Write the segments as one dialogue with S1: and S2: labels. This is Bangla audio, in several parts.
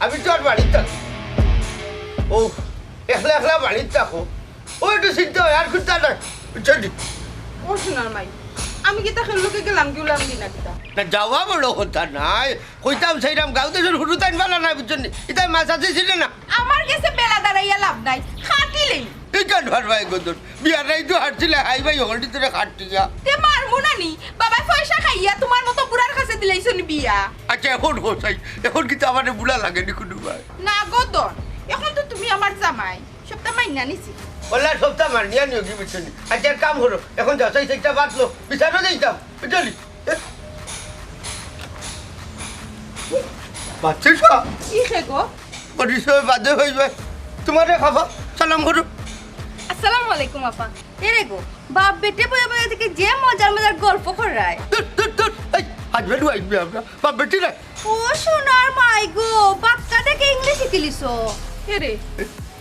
S1: আমি তো আর বাড়িতে থাকি ও একলা একলা বাড়িতে থাকো ও একটু চিন্তা হয় আর খুঁজতে নাই বুঝছেন
S2: ও শোনার মাই আমি কি তাকে লোকে গেলাম কি উলাম দিনা কিতা
S1: না যাওয়া বড় কথা নাই কইতাম সেইরাম গাঁওতে শুরু তাই ভালো নাই বুঝছেন এটা মাছ আছে ছিল না
S2: আমার কাছে বেলা দাঁড়াইয়া লাভ নাই খাটিলেই
S1: এই কেন ভাই গদর বিয়ার নাই তো হাঁটছিলে হাই ভাই হলটি তোরে খাটটিয়া
S2: তে মারমু নানি বাবা পয়সা খাইয়া তোমার মতো বুড়ার কাছে দিলাইছনি বিয়া
S1: আচ্ছা এখন হোসাই এখন কিন্তু আমার বুড়া লাগেনি কোনো ভাই
S2: না গদন এখন তো তুমি আমার জামাই সবটা মাইনা নিছি
S1: ওলা সপ্তাহ মার নিয়ে নিও কি বুঝছেন আচ্ছা এক কাম করো এখন যাও সেই সেটা বাঁচলো বিচারও যাইতাম বুঝলি বাচ্চিস
S2: কি হে গো
S1: পরিচয় বাদে হইবে তোমারে খাবা সালাম করো
S2: আসসালামু আলাইকুম আপা এরে গো বাপ বেটে বয়ে বয়ে থেকে যে মজার মজার গল্প করায়
S1: আজ বেটু আইবি আমরা বাপ বেটি রে
S2: ও সোনার মাই গো বাক্কা থেকে ইংলিশ শিখিলিছো এরে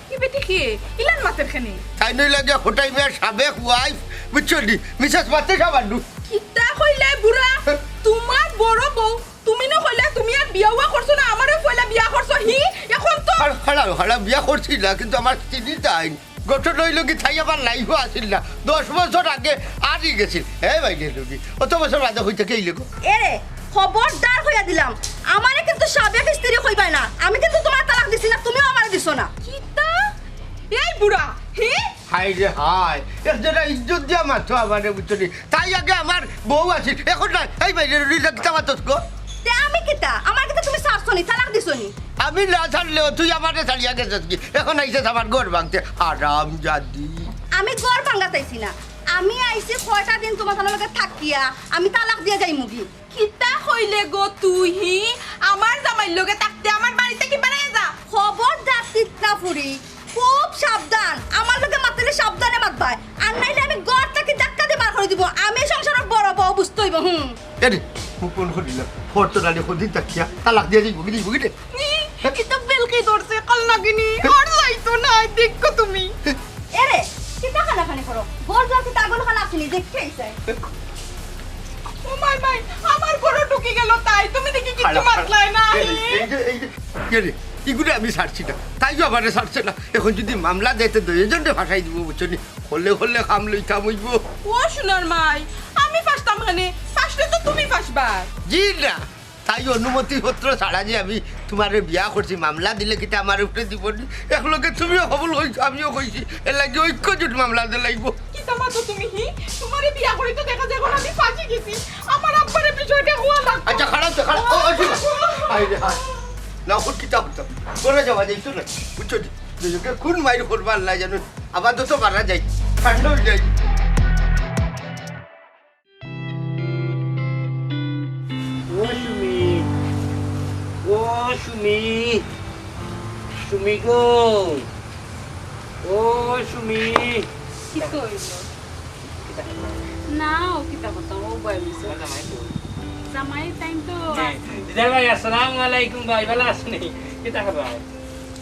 S2: কি বেটি কি ইলান মাতের খানি
S1: তাই নই লাগে হোটাই মেয়ের সাবেক ওয়াইফ বুঝলি মিসেস মাতে খাবান্ডু
S2: কিতা কইলে বুড়া তোমার বড় বউ তুমি না কইলে তুমি আর বিয়া হওয়া করছো না আমারে কইলা বিয়া করছো হি এখন তো
S1: হাড়া বিয়া করছি না কিন্তু আমার চিনি তাই গঠন হইল কি থাই আমার লাইফও আসিল না 10 বছর আগে আরই গেছিল হে ভাই লোকি অত বছর বাদে হইতে কে ইলেগো
S3: এরে খবরদার হইয়া দিলাম আমারে কিন্তু সাবেক স্ত্রী কইবাই না আমি কিন্তু তোমার তালাক দিছি না তুমিও আমারে দিছো না
S2: কিতা এই বুড়া হি
S1: হাই রে হাই একজনা ইজ্জত দিয়া মাথো আমারে বুঝলি তাই আগে আমার বউ আছিল এখন না এই ভাই রিজা কিতা মাতস গো
S3: তে আমি কিতা আমার কিন্তু তুমি সারছনি তালাক দিছনি
S1: আমি না ছাড়লেও তুই আমারে ছাড়িয়া গেছিস কি এখন আইছিস আমার ঘর ভাঙতে আরাম জাদি
S3: আমি ঘর ভাঙাতাইছি না আমি আইছি কয়টা দিন তোমার লগে থাকিয়া আমি তালাক দিয়া যাই মুগি
S2: কিতা কইলে গো তুই হি আমার জামাই লগে থাকতে আমার বাড়িতে কি বানায় যা
S3: খবরদার তিতনা ফুরি খুব সাবধান আমার লগে মাতলে সাবধানে মাতবাই আর নাইলে আমি ঘর থেকে ধাক্কা দিয়ে বার করে দিব আমি সংসারের বড় বউ বুঝতে হইব
S1: এরে কোন হলিল ফটোরালে হদি তাকিয়া তালাক দিয়া যাইব গিলি বুগিতে
S2: কিতা বেলকি ধরছে কাল নাগিনি আর যাইতো না দেখো তুমি
S3: এরে কিতা খানাখানি করো ঘর যাতে তাগল খানা আপনি দেখতে আইছে
S2: ও মাই মাই আমার ঘরে ঢুকে গেল তাই তুমি দেখি কিছু মাতলাই না
S1: এই যে কেরে ইগুলো আমি ছাড়ছি না তাই আমারে ছাড়ছে না এখন যদি মামলা দিতে দুইজনকে ভাষাই দিব বুঝছনি হলে হলে কাম লইতাম হইব
S2: ও সোনার মাই আমি ফাঁসতাম মানে ফাঁসলে তো তুমি ফাঁসবা
S1: জি না তাই অনুমতি পত্র ছাড়া যে আমি তোমারে বিয়া করছি মামলা দিলে কিতা আমার উপরে দিব একলগে তুমিও কবুল হইছো আমিও কইছি এর লাগে ঐক্য জুট মামলা দিতে লাগবো
S2: কি তামাতো তুমি হি তোমারে বিয়া করে তো দেখা যায় আমি ফাঁসি গেছি আমার আব্বারে বিষয়টা হওয়া লাগবে
S1: আচ্ছা খারাপ তো খারাপ ও ঠিক আই রে হাই না ওর কিতা হতো করে যাওয়া যাইতো না বুঝছো দুজনকে খুন মাইর করবা আল্লাহ জানো আবার তো মারা যাই ঠান্ডা হয়ে যায়
S4: ও সুমি সুমি গো ও সুমি
S2: কি কইল না ও কিতা কথা ও বইছে জামাই টাইম তো
S4: দিদার ভাই আসসালামু আলাইকুম ভাই ভালো আছেন কিতা খবর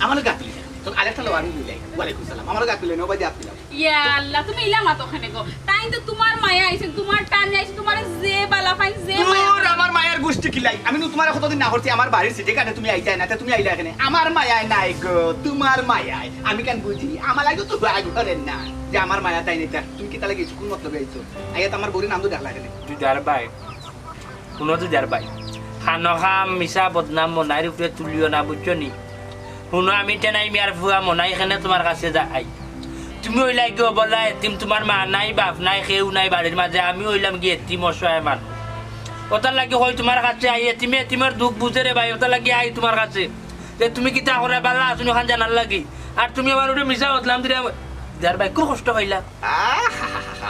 S5: আমার গাতলি তো আরেকটা লো আমি মিলাই ওয়ালাইকুম সালাম আমার গাছ তুলে নবাই দিয়ে দিলাম
S2: ইয়া আল্লাহ তুমি ইলা মাতো খানে গো তাই তো তোমার মায়া আইছে তোমার টানে আইছে তোমার যে বালা ফাইন যে মায়া
S5: তোর আমার মায়ের গোষ্ঠী কিলাই আমি নু তোমার কতদিন না করছি আমার বাড়ির সিটে কাটে তুমি আইতাই না তুমি আইলা এখানে আমার মায়ায় নাই গো তোমার মায়ায় আমি কেন বুঝি আমার লাগে তো আগ করেন না যে আমার মায়া তাই নিতে তুমি কি তাহলে কিছু কোন মতলব আইছো আইয়া আমার বউরের নাম তো দেখলা এখানে
S4: দিদার ভাই শুনো দিদার ভাই খানো খাম মিশা বদনাম মনাইর উপরে তুলিও না বুঝছো নি শুনো আমি টেনাই মিয়ার ফুয়া মনাই এখানে তোমার কাছে যাই তুমি ওইলাই গিয়ে বলা এতিম তোমার মা নাই বাপ নাই কেউ নাই বাড়ির মাঝে আমি ওইলাম গিয়ে এতিম অসহায় মানুষ ওটার লাগে হয় তোমার কাছে আই এতিমে এতিমের দুঃখ বুঝে রে ভাই ওটার লাগে আই তোমার কাছে যে তুমি কিতা করে পারলা তুমি ওখান জানার লাগি আর তুমি আমার ওটা মিশা বদলাম দিদার ভাই খুব কষ্ট হইলাম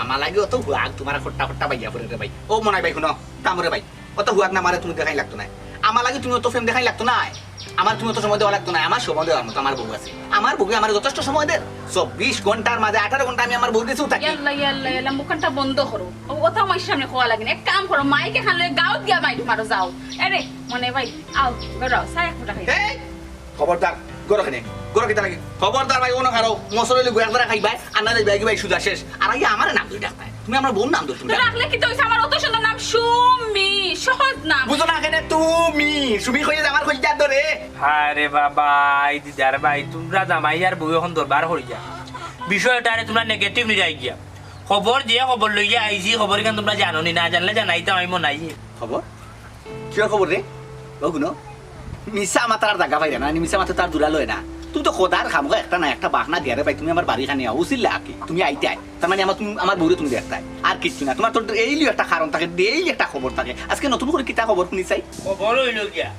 S5: আমার লাগে অত হুয়াক তোমার খট্টা খট্টা বাইয়া পড়ে রে ভাই ও মনাই ভাই শুনো কামরে ভাই অত হুয়াক না মারে তুমি দেখাই লাগতো না আমার লাগে তুমি অত ফেম দেখাই লাগতো না আমার তুমি অত সময় দেওয়া লাগতো না আমার সময় দেওয়ার মতো আমার বউ আছে আমার বউ আমার যথেষ্ট সময় দেয় 24 ঘন্টার মাঝে 18 ঘন্টা আমি আমার বউর কাছেও থাকি
S2: ইয়াল্লা ইয়াল্লা ইয়াল্লা মুখটা বন্ধ করো ও কথা আমার সামনে খোয়া লাগে না এক কাম করো মাইকে খালে গাউত গিয়া মাই তোমারও যাও আরে মনে ভাই আও গড়াও সাই এক ফুটা খাই
S5: এই খবরদার গরখানে গরকিতা লাগে খবরদার ভাই ওনো খারো মসলে গুয়া করে খাইবাই আর না যাইবাই ভাই সুদা শেষ আর আগে আমার নাম দুই ডাক্তার তুমি আমার বোন নাম দুই
S2: তো রাখলে কি তো হইছে আমার অত সুন্দর নাম সুমি সহজ নাম
S5: বুঝো না কেন তুমি সুমি কইয়া আমার কইয়া ধরে
S4: আরে বাবা এই দিদার ভাই তোমরা জামাই আর বউ এখন দরবার হয়ে যা বিষয়টারে তোমরা নেগেটিভ নিয়ে যাই গিয়া খবর দিয়ে খবর লইয়া আইছি খবর কেন তোমরা জানো নি না জানলে জানাইতাম আমি মনে নাই
S5: খবর কিয় খবর রে বগুনো মিসা মাতার জায়গা পাই না মিসা মাথা তার দূরা লয় না তুমি তো খোদার খামগো একটা না একটা বাহনা দিয়ে রে ভাই তুমি আমার বাড়ি খানে উচিল আকি তুমি আইতে আই তার মানে আমার তুমি আমার বউরে তুমি দেখতাই আর কিছু না তোমার তো এইলি একটা কারণ থাকে ডেইলি একটা খবর থাকে আজকে নতুন করে কিতা খবর শুনি চাই
S4: খবর হইল গিয়া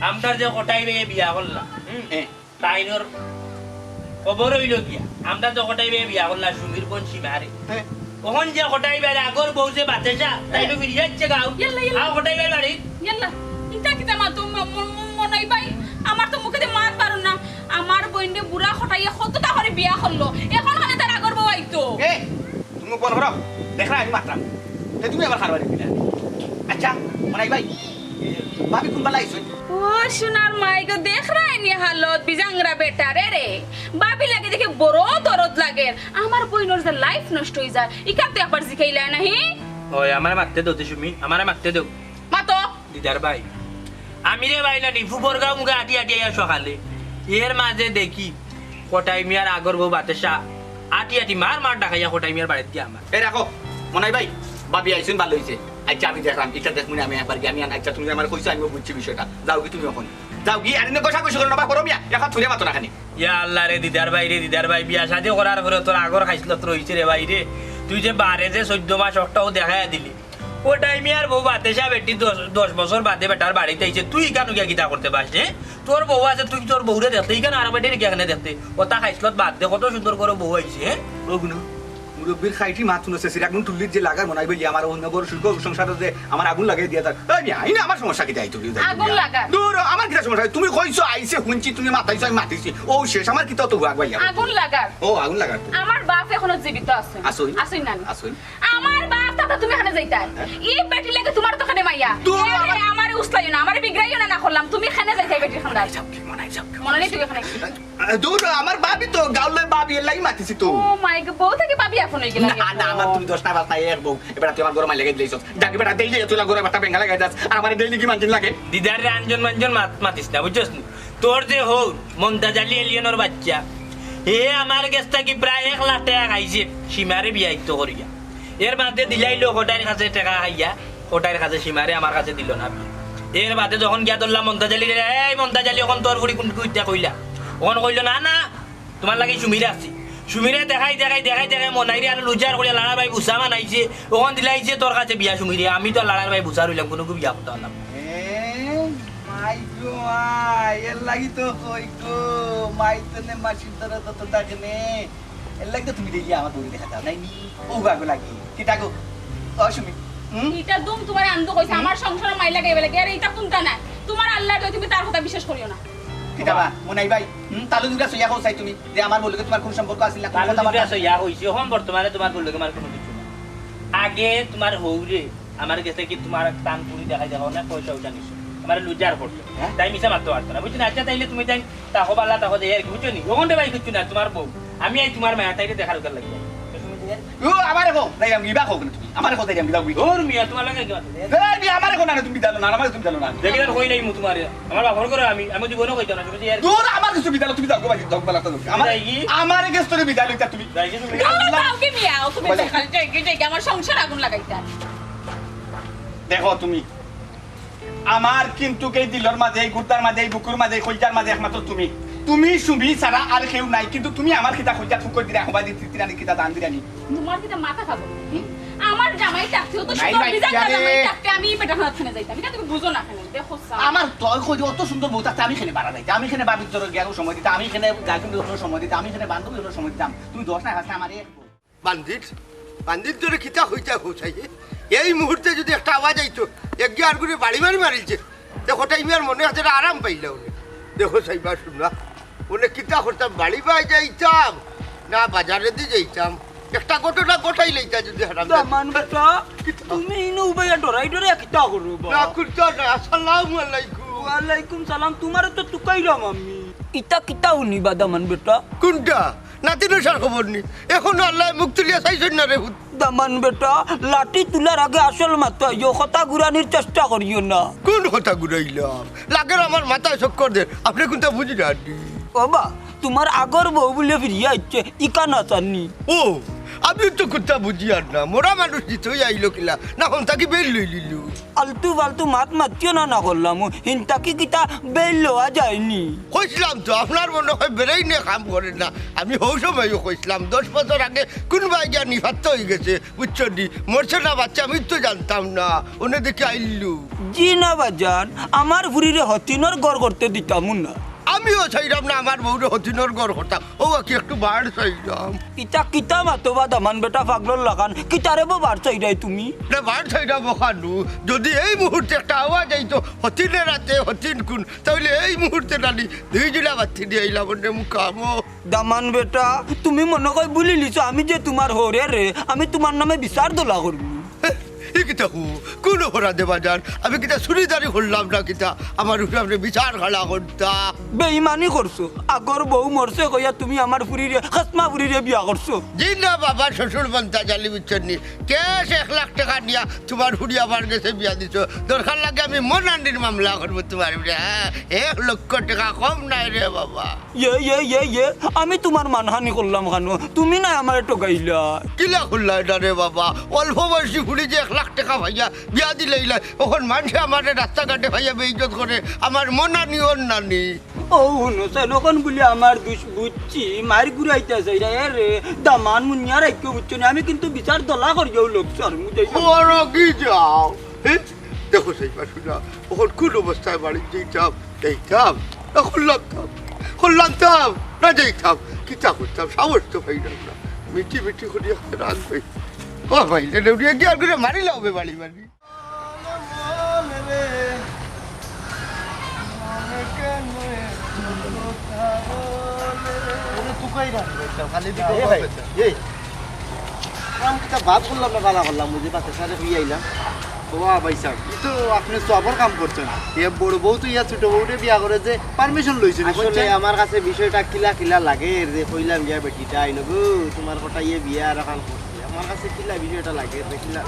S4: আমটার যে কটাই বেয়ে বিয়া করলাম তাইনোর খবর হইল গিয়া আমরা তো কটাই বেয়ে বিয়া করলাম সুমির বোন সীমারে ওখান যে কটাই বেড়ে আগর বউ যে বাচ্চা তাই তো ফিরে যাচ্ছে গাও
S2: ইয়াল্লা, ইয়াল্লা।
S4: আও কটাই বেড়ে বাড়ি
S2: ইয়াল্লা ইটা কিতা মা তো মনাই ভাই আমার তো মুখে দিয়ে মাত পারো না আমার বইন্ডে বুড়া খটাইয়া কতটা করে বিয়া করলো এখন মানে তার আগর বউ আইতো
S5: এ তুমি কোন করো দেখরা আমি মাত্রাম তুমি আবার খারবারে দিলা আচ্ছা মনাই ভাই ভাবি কোনবা লাইছো
S2: ও সোনার মাই গো দেখ রাইনি হালত বিজাংরা বেটা রে বাবি লাগে দেখে বড় দরদ লাগে আমার বইনোর যে লাইফ নষ্ট হই যায় ইকাতে একবার জিকাইলা নাহি
S4: ওই আমার মারতে দাও সুমি আমার মারতে দাও
S2: মাতো
S4: দিদার ভাই আমি রে ভাই না নিফু বরগাঁও মুখে আটি আটি আইয়া সকালে এর মাঝে দেখি কটাই মিয়ার আগর বউ বাতেসা আটি আটি মার ডাকাইয়া কটাই মিয়ার বাড়িতে গিয়ে আমার
S5: এই রাখো মনাই ভাই ভাবি আইছেন ভালো হইছে আচ্ছা আমি দেখলাম এটা দেখুন আমি একবার গিয়ে আমি আচ্ছা তুমি আমার কইছো আমি বুঝছি বিষয়টা যাও কি তুমি এখন যাও কি আরে কষা কষা করো না বা করো মিয়া এখন থুরে মাতো না খানি
S4: ইয়া আল্লাহ রে দিদার ভাই বিয়া শাদি করার পরে তোর আগর খাইছিল তোর হইছে রে ভাই রে তুই যে বারে যে 14 মাস একটাও দেখাইয়া দিলি ও টাইমে আর বউ বাতেসা বেটি 10 বছর বাদে বেটার বাড়িতে আইছে তুই কেন গিয়া গীতা করতে পারছ তোর বউ আছে তুই তোর বউরে দেখতে কেন আর বেটির কেন দেখতে ওটা খাইছিল বাদ দে কত সুন্দর করে বউ আইছে
S5: ওগুলো মুরব্বির খাইটি মাছ শুনেছে সিরাগুন তুল্লির যে লাগার মনাই ভাই আমার অন্য বড় শুল্ক সংসারে যে আমার আগুন লাগাই দিয়া তার এই আই না আমার সমস্যা কি তাই তুমি
S2: আগুন লাগা?
S5: দূর আমার কি সমস্যা তুমি কইছো আইছে হুনছি তুমি মাথাইছো আমি মাথাইছি ও শেষ আমার কি তত ভাগ ভাই
S2: আগুন লাগার
S5: ও আগুন লাগার
S2: আমার বাপ এখনো জীবিত আছে
S5: আসই
S2: আসই না
S5: আসই
S2: আমার বাপ দাদা তুমি এখানে যাইতা ই বেটি লাগে তোমার তো খানে মাইয়া
S5: দূর
S2: আমার উস্তাইও না আমার বিগ্রাইও না করলাম তুমি এখানে যাইতাই বেটি খান্দার
S5: মনাই যাও
S2: মনে নেই তুই এখানে
S5: দূর আমার বাবি তো গাউলে বাবি এর লাগি মাতিছি তো
S2: ও মাই গড বউ থেকে পাবি এখন হই গেল
S5: না না আমার তুমি 10টা বাজতা এক বউ এবার তুই আমার গরম লাগাই দিলেছ ডাকি বেটা দেই তুই গরম একটা বেঙ্গা লাগাই দাস আর আমার দেইলি কি মানজিন লাগে
S4: দিদার রে আঞ্জন মাঞ্জন মাতিস না বুঝছস তোর যে হৌ মমতাজ আলী এলিয়নের বাচ্চা এ আমার কাছে কি প্রায় 1 লাখ টাকা খাইছে সীমারে বিয়াইতো করিয়া এর বাদে দিলাইলো ওটার কাছে টাকা খাইয়া ওটার কাছে সীমারে আমার কাছে দিল না এর বাদে যখন গিয়া ধরলাম মমতাজ আলী এই মমতাজ আলী এখন তোর বুড়ি কোন কুইটা কইলা ওখান কইল না না তোমার লাগে সুমিরে আছে সুমিরে দেখাই মনাইরে আর লুজার করে লাড়ার ভাই বুসা মানাইছে ওখান দিলাইছে তোর কাছে বিয়া সুমিরে আমি তো লাড়ার ভাই বুসা রইলাম কোনো বিয়া করতে পারলাম
S5: মাই গো মাই এর লাগি তো কই গো মাই তো নে মাসির ধরে তো তাকে নে এর লাগি তো তুমি দেখি আমার বউরে দেখা দাও নাই নি ও গাগো লাগি কি তাগো ও সুমি
S2: এটা দুম তোমার আন্দো কইছে আমার সংসারে মাই লাগাইবে লাগে আর এটা কোনটা না তোমার আল্লাহ তুমি তার কথা বিশ্বাস করিও না
S5: কিতাবা মনাই ভাই তালু দুরা সইয়া কইছাই তুমি যে আমার বলকে তোমার কোন সম্পর্ক আছিল না
S4: তাহলে তুমি আসো ইয়া হইছে এখন বর্তমানে তোমার বললে আমার কোনো কিছু না আগে তোমার হৌরে আমার কাছে কি তোমার টান পুরি দেখাই দেখো না পয়সা উঠা নিছো আমার লুজার করছো
S5: হ্যাঁ?
S4: তাই মিশা মারতে পারতো না বুঝছো না আচ্ছা তাইলে তুমি তাই তাকো বালা তাকো দেয় আর কি বুঝছো নি ওখানে ভাই কিছু না তোমার বউ আমি এই তোমার মায়া তাইলে দেখার উত্তর লাগি
S5: ও আমারে কো তাই আমি বিবাহ হোক না তুমি আমারে কো তাই আমি বিবাহ করি
S4: ওর মিয়া তোমার লাগে কি আছে
S5: এই নি আমারে কো না তুমি জানো না আমারে তুমি জানো না
S4: দেখি আর কই নাই মু তোমার আমার বাবার করে আমি জীবনও কইতো না তুমি আর
S5: দূর আমার কিছু বিদ্যালয় তুমি যাও ভাই যাও বলা তো আমার
S4: যাই কি?
S5: আমারে গেছ তোর বিদ্যালয় তুমি
S4: যাই কি তুমি
S2: দাও কি মিয়াও তুমি
S5: বলে।
S2: দেখালে যাই আমার সংসার আগুন লাগাইতা
S5: দেখো তুমি আমার কিন্তু এই দিলর মাঝে এই গুর্দার মাঝে এই বুকুর মাঝে এই কলজার মাঝে একমাত্র তুমি তুমি সুমি ছাড়া আর কেউ নাই কিন্তু তুমি আমার কিতা কলজা ফুকর দিরা হবা দি তিরানি কিতা দান দিরানি
S2: তোমার কি মাথা খাবো হুম? আমার জামাই চাকতেও তো
S5: নাই
S2: সুন্দর
S5: ভাই,
S2: ডিজাইন
S5: আরে।
S2: জামাই চাকতে আমি পেটা খাওয়া খানে যাইতাম এটা তুমি বুঝো না কেন দেখো
S5: আমার তয় কই অত সুন্দর বউ থাকতে আমি এখানে বাড়া যাইতে আমি এখানে বাবির তোর জ্ঞান সময় দিতে আমি এখানে গার্লফ্রেন্ডের সময় দিতে আমি এখানে বান্ধবীর সময় দিতাম তুমি দশ না হাসতে আমার
S1: বান্দির ধরে খিতা হইতা হোসাই এই মুহূর্তে যদি একটা আওয়াজ আইতো একগে আর করে বাড়ি মারিছে দেখো টাইমে আর মনে হাতে আরাম পাইলা উনি দেখো সাইবা শুনলা উনি কিতা করতাম বাড়ি বাই যাইতাম না বাজারে দিয়ে যাইতাম একটা ঘটনা গোটাই লইতা যদি হারাম
S4: দামান বেটা তুমি ইনু উবাইয়া ডরাই ডরাই কিতা করব
S1: না করতো না আসসালামু আলাইকুম
S4: ওয়ালাইকুম সালাম তোমার তো টুকাইলাম আমি ইতা কিতা শুনিবা দামান বেটা
S1: কোনটা নাতিনো সার খবর নি এখনো আল্লাহ মুখ তুলিয়া চাইছেন না রে হুত।
S4: দামান বেটা লাঠি তোলার আগে আসল মাত্রা ইয়ো কথা ঘুরানির চেষ্টা করিও না
S1: কোন কথা ঘুরাইলাম লাগের আমার মাথায় চক্কর দে আপনি কোনটা বুঝি না
S4: বাবা তোমার আগর বউ বলে ফিরিয়ে আসছে ইকা না চাননি
S1: ও আমি তো কোথা বুঝি আর না মোরা মানুষ দিতেই আইলো কিলা না হন তাকে বের লই লিলু
S4: আলতু ফালতু মাত মাতিও না না করলাম হিনতাকি কিতা বেল লওয়া যায়নি
S1: কইছিলাম তো আপনার মনে হয় বেড়াই নিয়ে কাম করেন না আমি হৌ সময়ও কইছিলাম 10 বছর আগে কোন ভাই যা নিহত হয়ে গেছে বুঝছো নি মরছে না বাচ্চা আমি তো জানতাম না ওনে দেখে আইলু
S4: জি না বাজান আমার ভুরিরে হতিনর গড় করতে দিতাম না
S1: আমিও চাইলাম না আমার বউরে হতিনর ঘর হতাম ও কি একটু বার চাইলাম
S4: ইতা কিতা মাতবা দামান বেটা পাগলর লাগান কিতারে বার চাইরাই তুমি
S1: না বার চাইলাম ওখানু যদি এই মুহূর্তে একটা আওয়াজ আইতো হতিনের রাতে হতিন কোন তাহলে এই মুহূর্তে নালি 2 জেলা বাতি দিয়ে আইলাম ওনে মুখামো
S4: দামান বেটা তুমি মনে কই বুলি লিছো আমি যে তোমার হরে রে আমি তোমার নামে বিচার দোলা করব
S1: কিতা হু কোন অপরাধে বাজার আমি কিতা চুরিদারি করলাম না কিতা আমার উপরে আপনি বিচার খালা করতা
S4: বেইমানি করছো আগর বউ মরছে কইয়া তুমি আমার ফুরিরে খাসমা ফুরিরে বিয়া করছো
S1: জি না বাবা শ্বশুর বন্তা জালি বিচ্ছন্নি ক্যাশ 1 লাখ টাকা নিয়া তোমার হুড়ি আমার কাছে বিয়া দিছ দরকার লাগে আমি মনান্ডির মামলা করবো তোমার উপরে 1 লক্ষ টাকা কম নাই রে বাবা
S4: ইয়ে আমি তোমার মানহানি করলাম কেন তুমি না আমার টোকাইলা
S1: কিলা খুললা এটা রে বাবা অল্প বয়সী হুড়ি যে 1 লাখ টাকা ভাইয়া বিয়া দিলে ওখন মানুষে আমার রাস্তাঘাটে ভাইয়া বেইজ্জত করে আমার মনানি ওর নানি
S4: ও নকন বলে আমার দুষ বুঝছি মার ঘুরাইতে চাই রে দামান মুনিয়া রাখতে বুঝছো না আমি কিন্তু বিচার দলা করিও লোক স্যার
S1: বড় কি যাও দেখো সেই পাশুনা ওখন কোন অবস্থায় বাড়ি যেতাম না খুললাম না যেতাম কিতা করতাম সাহস তো পাইলাম না মিটি করে রাখবে ও ভাই উড়িয়ে গিয়ে আর করে মারি লাবে বাড়ি
S6: বাদ করলাম না গালা করলাম বুঝে পাতে সারে হয়ে আইলাম বাবা ভাই সাহেব তো আপনি সবার কাম করছেন এ বড় বউ তো ইয়া ছোট বউরে বিয়া করে যে পারমিশন লইছেন আসলে আমার কাছে বিষয়টা কিলা লাগে যে কইলাম গিয়া বেটিটা আইলো গো তোমার কথা ইয়ে বিয়া রাখাল করছে আমার কাছে কিলা বিষয়টা লাগে রে কিলা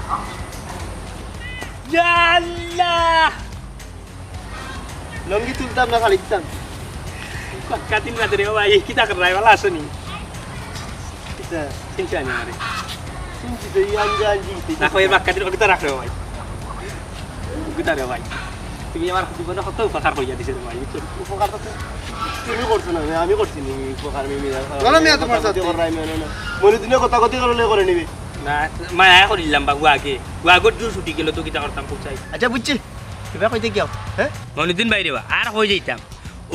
S4: আল্লাহ
S6: লঙ্গি তুলতাম না খালি দিতাম
S4: কাতিন মাদরে ভাই কিতা কর রাই वाला আসনি
S6: কিতা
S4: চিন্তা নেই আরে
S6: চিন্তিত ইয়াঞ্জা আনজি
S4: না কই বাক্কাতির কিতা রাখ রে ভাই কিতা রে ভাই তুমি আমার জীবনে কত উপকার কইয়া দিছে ভাই
S6: উপকার তো তুমি করছো না আমি করছি নি উপকার মিমি না মিয়া তোমার সাথে কর রাই মেনে না মনে দিনে কথা কথা করে নিবি
S4: না মায়া করিলাম বাবু আগে আগর দূর ছুটি গেল তো কিতা করতাম পুচাই
S6: আচ্ছা বুঝছি এবার কইতে কি হ্যাঁ
S4: মনুদ্দিন বাইরে আর হয়ে যাইতাম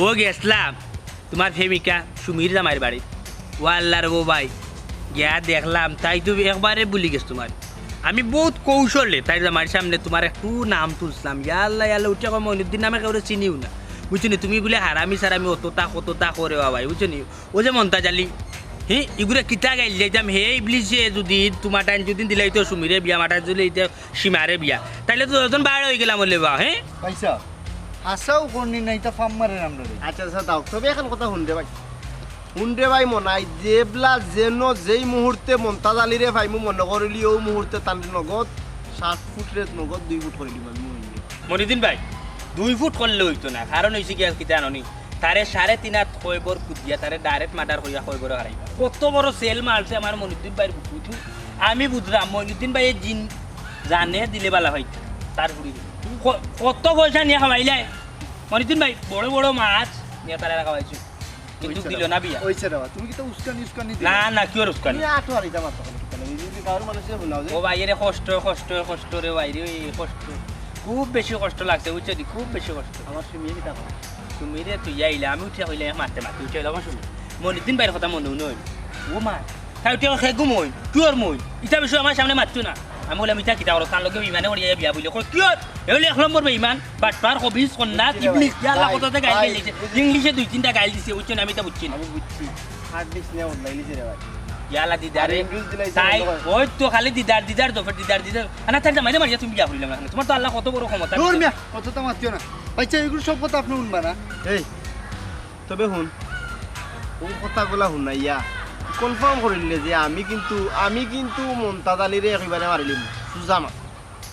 S4: ও গেছলাম তোমার প্রেমিকা সুমির জামাইয়ের বাড়ি ও আল্লাহর গো ভাই গিয়া দেখলাম তাই তো একবারে ভুলি গেছ তোমার আমি বহুত কৌশলে তাই জামাইয়ের সামনে তোমার একটু নাম তুলছিলাম ইয়া আল্লাহ উঠে কম মনুদ্দিন নামে কেউ চিনিও না বুঝছো নি তুমি বলে হারামি সারামি অতটা করে ভাই বুঝছো নি ও যে মন্তা জালি এগুলো কিতা গাইল যাইতাম হে ইবলিশে যদি তোমার টাইম যদি দিলাই তো সুমিরে বিয়া মাটার যদি সীমারে বিয়া তাইলে তো দুজন বাইরে হয়ে গেলাম বলে বা
S6: পয়সা হাসাও করনি নাই তা ফাম মারেন আমরা
S7: আচ্ছা আচ্ছা দাও তবে এখন কথা শুনতে ভাই মনাই যেবলা যেন যেই মুহূর্তে মমতাজ আলীরে ভাইমু মনে করিলি ও মুহূর্তে তান নগদ 7 ফুট রেত নগদ 2 ফুট করিলি ভাই
S4: মনিদিন ভাই 2 ফুট করলে হইতো না কারণ হইছে কি কিতা জানি তারে 3.5 হাত কয়বর কুদিয়া তারে ডাইরেক্ট মার্ডার কইয়া কয়বর হারাইবা কত বড় সেল মারছে আমার মনিদিন ভাইয়ের বুকুতু আমি বুঝলাম মনিদিন ভাই জিন জানে দিলে বালা হইতো তার হুড়ি কত পয়সা নিয়ে খাওয়াইলে মনিদিন ভাই বড় বড় মাছ নিয়ে তারা খাওয়াইছো কিন্তু দিল না বিয়া
S6: ওইছে রে তুমি কি তো উস্কানি
S4: না না কি ওর উস্কানি
S7: তুমি আটো হারিতা মাত্র যদি গাঁর মানুষে শুনাও যে
S4: ও ভাইয়ের কষ্ট রে ভাইরে কষ্ট খুব বেশি কষ্ট লাগছে বুঝছো দি খুব বেশি কষ্ট
S7: আমার শুনিয়ে কিতা
S4: তুমি রে তুই আইলে আমি উঠে হইলে মারতে উঠে এলাম শুনি মনিদিন ভাইয়ের কথা মনে নই ও মা তাই উঠে খেগু মই কিয়র মই ইটা বিষয় আমার সামনে মারছো না আমি বললাম ইটা কিতা করো তার লগে বিমানে উড়িয়ে বিয়া বলে কিয়র এগুলো 1 নম্বর বেইমান বাটপার কবিস কন্যা ইবলিস আল্লাহ কথাতে গাইল দিয়েছে ইংলিশে 2-3টা গাইল দিছে বুঝছো না আমি তা বুঝছি না
S7: আমি বুঝছি হার্ড ডিস্ক নিয়ে উঠলাইলি রে ভাই
S4: ইয়ালা দিদারে তাই ওই তো খালি দিদার তো দিদার আনা তার জামাইলে মারিয়া তুমি বিয়া করিলাম না তোমার তো আল্লাহ কত বড় ক্ষমতা
S6: দূর মিয়া কত তো মারতিও না ভাইচা এগুলো সব কথা আপনি শুনবা না
S7: এই তবে শুন কোন কথাগুলা শুনাইয়া কনফার্ম করিলে যে আমি কিন্তু মমতাজ আলীরে একেবারে মারিলিম সুজামা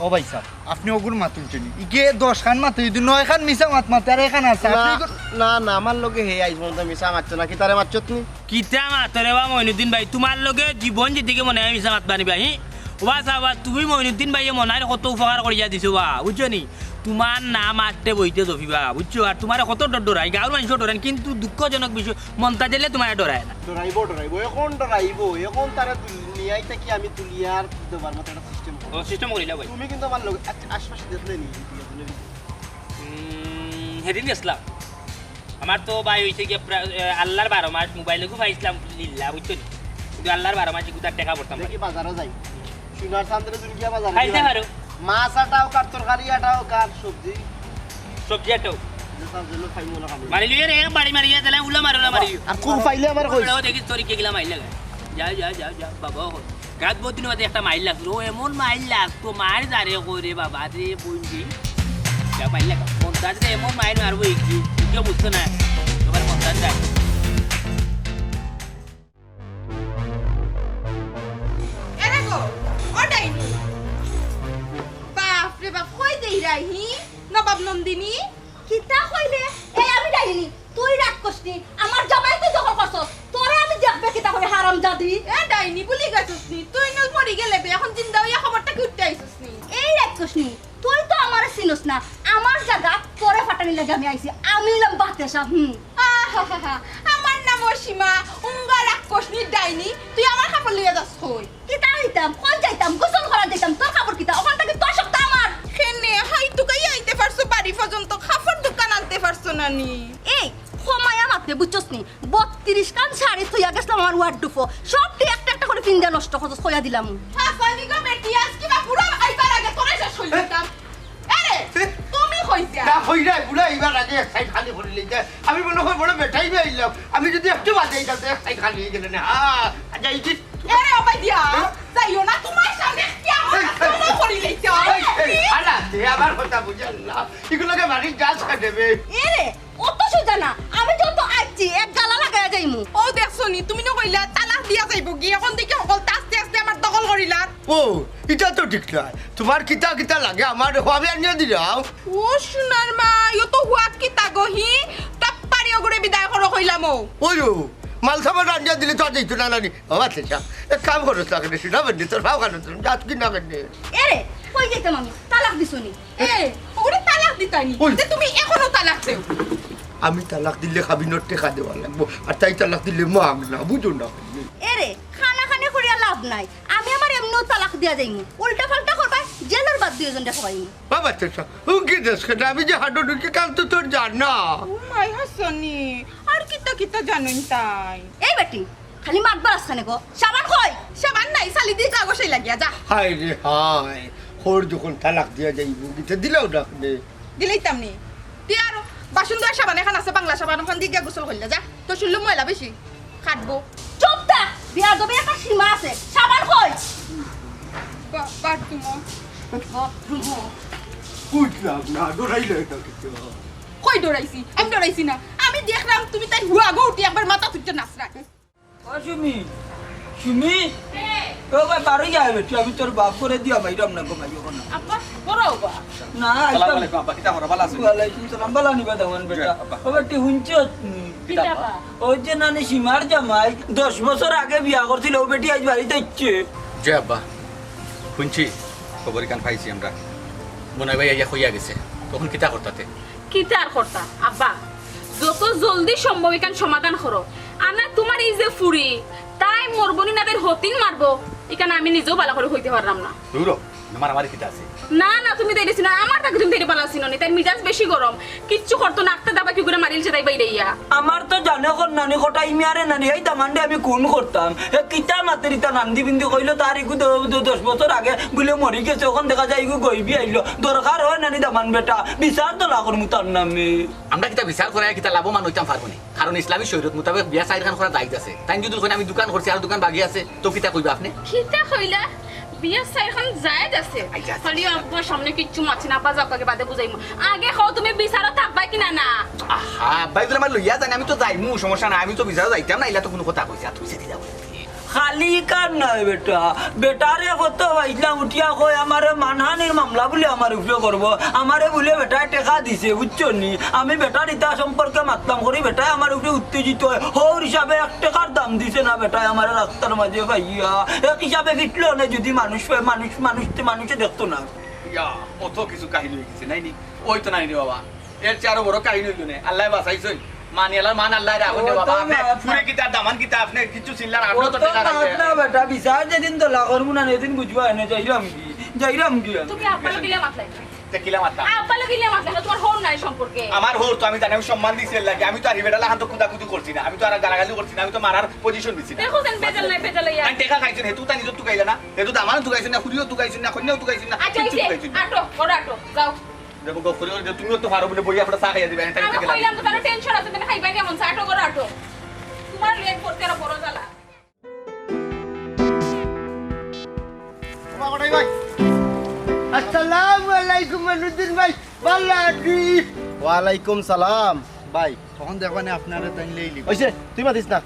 S6: ও ভাই স্যার আপনি ওগুলো মাতুন চিনি ইকে 10 খান মাতে যদি 9 খান মিছা মাতে আর এখান আছে আপনি
S7: না না আমার লগে হে আইস মমতা মিশা মারছো না কি তারে মারছো তুমি
S4: কিতা মাতরে বা মইনুদ্দিন ভাই তোমার লগে জীবন যেদিকে মনে হয় মিছা মাত বানিবা হি ওবা চাবা তুমি মইনুদ্দিন ভাইয়ে মনার কত উপকার করিয়া দিছো বা বুঝছো নি তোমার নাম আটতে বইতে দফিবা বুঝছো আর তোমার কত ডরাই গাঁর মানুষ ডরান কিন্তু দুঃখজনক বিষয় মমতা দিলে তোমার ডরায় না
S7: ডরাইবো এখন তারা নিয়াইতে কি আমি তুলিয়ার দেবার মতো একটা সিস্টেম করব
S4: সিস্টেম করিলা ভাই
S7: তুমি কিন্তু আমার লগে আশপাশে দেখলে নি
S4: হেদিন গেছিলাম আমার তো ভাই হয়েছে কি আল্লাহর 12 মাস মোবাইলে খুব পাইছিলাম লিল্লা বুঝছো নি কিন্তু আল্লাহর 12 মাস গুতার টাকা পড়তাম
S7: দেখি বাজারও যাই সোনার চান্দ্রে তুমি কি বাজার
S4: খাইতে পারো
S7: মাছ আটাও কার তরকারি আটাও কার
S4: সবজি আটাও
S7: যেটা খাই মনে খাবো
S4: মারি লিয়ে রে বাড়ি মারিয়া তাহলে উলা মারি
S7: আর কোন ফাইলে আমার কই
S4: দেখি তোর কে গিলা মাইল লাগা যা বাবা গাত বদিন মধ্যে একটা মাইল লাগলো ও এমন মাইল লাগতো মার যারে করে বাবা রে বইনি যা মাইল লাগা মন্তাজ রে এমন মাইল মারবো কি কেউ বুঝতো না তোমার মন্তাজ যায়
S3: এরে গো ওটাই নি বাপ রে বাপ কই দেই রাহি নবাব নন্দিনী কিতা কইলে এই আমি ডাইনি তুই রাগ করছনি আমার জামাই তুই দখল করছস তোরে আমি দেখবে কিতা করে হারাম জাদি এ ডাইনি বলি গেছসনি তুই নল মরি গেলে এখন জিন্দা হইয়া খবরটা কি উঠতে আইছসনি এই রাগ করছনি তুই তো আমারে চিনস না আমার জায়গা তোরে ফাটানি লাগে আমি আইছি আমি হইলাম বাতেশা আহা আমার নাম অসীমা উঙ্গা রাগ করছনি ডাইনি তুই আমার কাপড় লইয়া যাস কই কিতা হইতাম কোন যাইতাম গোসল করা যাইতাম তোর কাপড় কিতা ওখান থেকে তোর সপ্তাহ আমার খেনে হাই তুকাই আইতে পারছো বাড়ি পর্যন্ত খাফর দোকান আনতে পারছো না নি এই খমায়া মাপতে বুঝছস নি 32 কান শাড়ি তুইয়া গেছলাম আমার ওয়ার্ডরোব সবটি একটা একটা করে পিন্দা নষ্ট করছস কইয়া দিলাম হ্যাঁ কইনি গো বেটি আজকে বা পুরো আইবার আগে তোরে শেষ হই দিতাম আরে তুমি কইছা
S1: না হইরা বুড়া এবার আগে এক সাইড খালি করে লইতে আমি মনে হয় বড় বেটাই আইলাম আমি যদি একটু বাজে যাতে এক সাইড খালি হয়ে গেলে না আচ্ছা এই
S3: আরে ওবাই দিয়া যাইও না তোমার সামনে কি আমার কোনো করি লইছো
S1: আলা তে আবার কথা বুঝাল না এগুলোকে বাড়ি গাছ কাটবে
S3: এরে অত সোজা না আমি যত আইছি এক গালা লাগায়া যাইমু
S8: ও দেখছনি তুমি না কইলা তালাক দিয়া যাইব কি এখন দেখি সকল আস্তে আস্তে আমার দখল করিলা
S1: ও এটা তো ঠিক না তোমার কিতা কিতা লাগে আমার হবে আনিয়ে দিলাম
S8: ও সোনার মা ইও তো হুয়াত কি তাগহি টাপ্পারি ওগরে বিদায় করো কইলাম
S1: ওই মাল সামান আনিয়ে দিলে তো দিত না নানি ও আচ্ছা এক কাম করো তাকে সেটা বন্ধি তোর ভাও কানো তুমি যাত কি না কেন
S3: এরে কই যাইতাম আমি তালাক দিছনি
S8: এ ওরে তালাক দিতানি
S1: ওই।
S8: যে তুমি এখনো তালাক দেও
S1: আমি তালাক দিলে খাবি নোট টেকা দেওয়া লাগবো আর তাই তালাক দিলে মাগ না বুঝো না
S3: এরে খানা খানে করিয়া লাভ নাই আমি আমার এমনিও তালাক দিয়া যাইমু উল্টা পাল্টা করবা জেলের বাদ দুইজন দেখাইমু
S1: বাবা চাচা ও কি দেশ কেটে আমি যে হাঁটো ঢুকে কাল তো তোর জান না
S8: ও মাই হাসনি আর কিতা কিতা জানুন তাই
S3: এই বেটি খালি মাতবার আসছে গো সাবান কই
S8: সাবান নাই সালি দি কাগজই লাগিয়া যা
S1: হায় রে হায় হোর যখন তালাক দিয়া যাইব গিতে দিলেও ডাক দে
S8: দিলেইতাম নি তুই আর বাসন ধোয়ার সাবান এখন আছে বাংলা সাবান ওখান দিয়ে গোসল করিলা যা তো শুনলো ময়লা বেশি খাটবো
S3: চুপ থাক বিয়া দবে একটা সীমা আছে সাবান কই
S8: বাট তুমি
S1: বুঝলাম না ডরাইলে এটা কিছু
S8: কই ডরাইছি আমি ডরাইছি না আমি দেখলাম তুমি তাই হুয়া গো উঠি একবার মাথা তুলতে নাচরা
S9: সুমি সুমি ও ভাই বাড়ি যাবে বেটি আমি তোর বাপ করে দিয়া বাইরাম না গো ভাই ওখানে
S2: আব্বা বড় বা
S9: না
S5: আসসালামু আলাইকুম আব্বা কিতা হরা ভালো আছেন
S9: ওয়ালাইকুম সালাম বালা নিবা দামান বেটা ও বেটি হুঁচো
S2: কিতা বা
S9: ওই যে নানি সীমার জামাই 10 বছর আগে বিয়া করছিল ও বেটি আজ বাড়িতে ইচ্ছে
S5: জি আব্বা শুনছি খবর কান পাইছি আমরা মনে ভাই ইয়া হইয়া গেছে তখন কিতা করতাতে
S2: কিতা আর করতা আব্বা যত জলদি সম্ভব এখান সমাধান করো আনা তোমার এই যে ফুরি তাই মরবনি নাদের হতিন মারবো এখানে আমি নিজেও ভালো করে হইতে পারলাম না
S5: দূরো আমার কিতা আছে
S2: না না তুমি দেরিস না আমার তাকে তুমি দেরি পালাসি নি তাই মিজাজ বেশি গরম কিচ্ছু করতো না একটা দাবা কি করে মারিলছে তাই বাইরে ইয়া
S9: আমার তো জানে কোন নানি কোটা ইমিয়ারে নানি এই দামান্ডে আমি কোন করতাম এ কিতা মাতেরিতা নান্দি বিন্দি কইলো তার ইগু 10 বছর আগে বলে মরি গেছে ওখান দেখা যায় ইগু গইবি আইলো দরকার হয় নানি দামান বেটা বিচার তো লাগর মুতার নামে
S5: আমরা কিতা বিচার করে কিতা লাভবান হইতাম পারবো না কারণ ইসলামী শরীয়ত মোতাবেক বিয়া সাইড খান করা দায়িত্ব আছে তাই যদি কই আমি দোকান করছি আর দোকান বাকি আছে তো কিতা কইবা আপনি
S2: কিতা কইলা বিয়া সাইখান যায় আছে খালি আপনার সামনে কিচ্ছু মাছি না বাজাও কাকে বাদে বুঝাইমু আগে খাও তুমি বিচারও থাকবা কিনা না
S5: আহা ভাই তোর আমার লইয়া জানি আমি তো যাইমু সমস্যা না আমি তো বিচার যাইতাম না ইলা তো কোনো কথা কইছি আর তুই সেদি যাবো
S9: খালি কার নয় বেটা বেটারে কত বাইলা উঠিয়া কই আমারে মানহানির মামলা বলে আমার উপরে করবো আমারে বলে বেটা টেকা দিছে বুঝছো নি আমি বেটার ইতা সম্পর্কে মাতলাম করি বেটা আমার উপরে উত্তেজিত হয় হর হিসাবে 1 টাকার দাম দিছে না বেটা আমার রাস্তার মাঝে ভাইয়া এক হিসাবে ফিটলো না যদি মানুষে দেখতো না
S5: ইয়া কত কিছু কাহিনী হয়ে গেছে নাইনি ওই তো নাই রে বাবা এর চেয়ে আরো বড় কাহিনী হইল না আল্লাহ বাঁচাইছই মানি আল্লাহ মান আল্লাহ রাখো রে বাবা আপনি পুরে কিতা দামান কিতা আপনি কিছু চিল্লার আপনি তো টাকা রাখবেন
S9: না বেটা বিচার যেদিন তো লাগর মুনা এদিন বুঝবা না যাইরাম কি
S2: তুমি আব্বালো গিলে মাতলাই
S5: তে কিলা মাতা
S2: আব্বালো গিলে মাতলাই তোমার হোর নাই সম্পর্কে
S5: আমার হোর তো আমি জানি আমি সম্মান দিছি লাগে আমি তো আর বেটা লাহান তো কুদাকুদি করছি না আমি তো আর গালাগালি করছি না আমি তো মারার পজিশন দিছি না
S2: দেখো সেন বেজাল নাই বেজাল ইয়া
S5: আমি টাকা খাইছেন হেতু তা নিজে তুকাইলা না হেতু দামান তুকাইছেন না খুরিও তুকাইছেন না কন্যাও তুকাইছেন না
S2: আচ্ছা
S5: কিছু তুকাইছেন না
S2: আটো ওরা আটো যাও
S5: দেখো গো খুরিও যে তুমিও তো পারো বলে বই আপনারা চা খাইয়া দিবেন তাই
S2: আমি
S5: থেকে
S2: কইলাম তো তার টেনশন আছে তুমি খাইবা কেমন আটো করো আটো তোমার লেট করতে আর বড় জ্বালা
S1: ভাই আসসালামু আলাইকুম মনুদ্দিন ভাই ভালো আছিস
S7: ওয়ালাইকুম সালাম ভাই
S6: তখন দেখবেন আপনারা তাই লেইলি
S7: হইছে তুই মাতিস না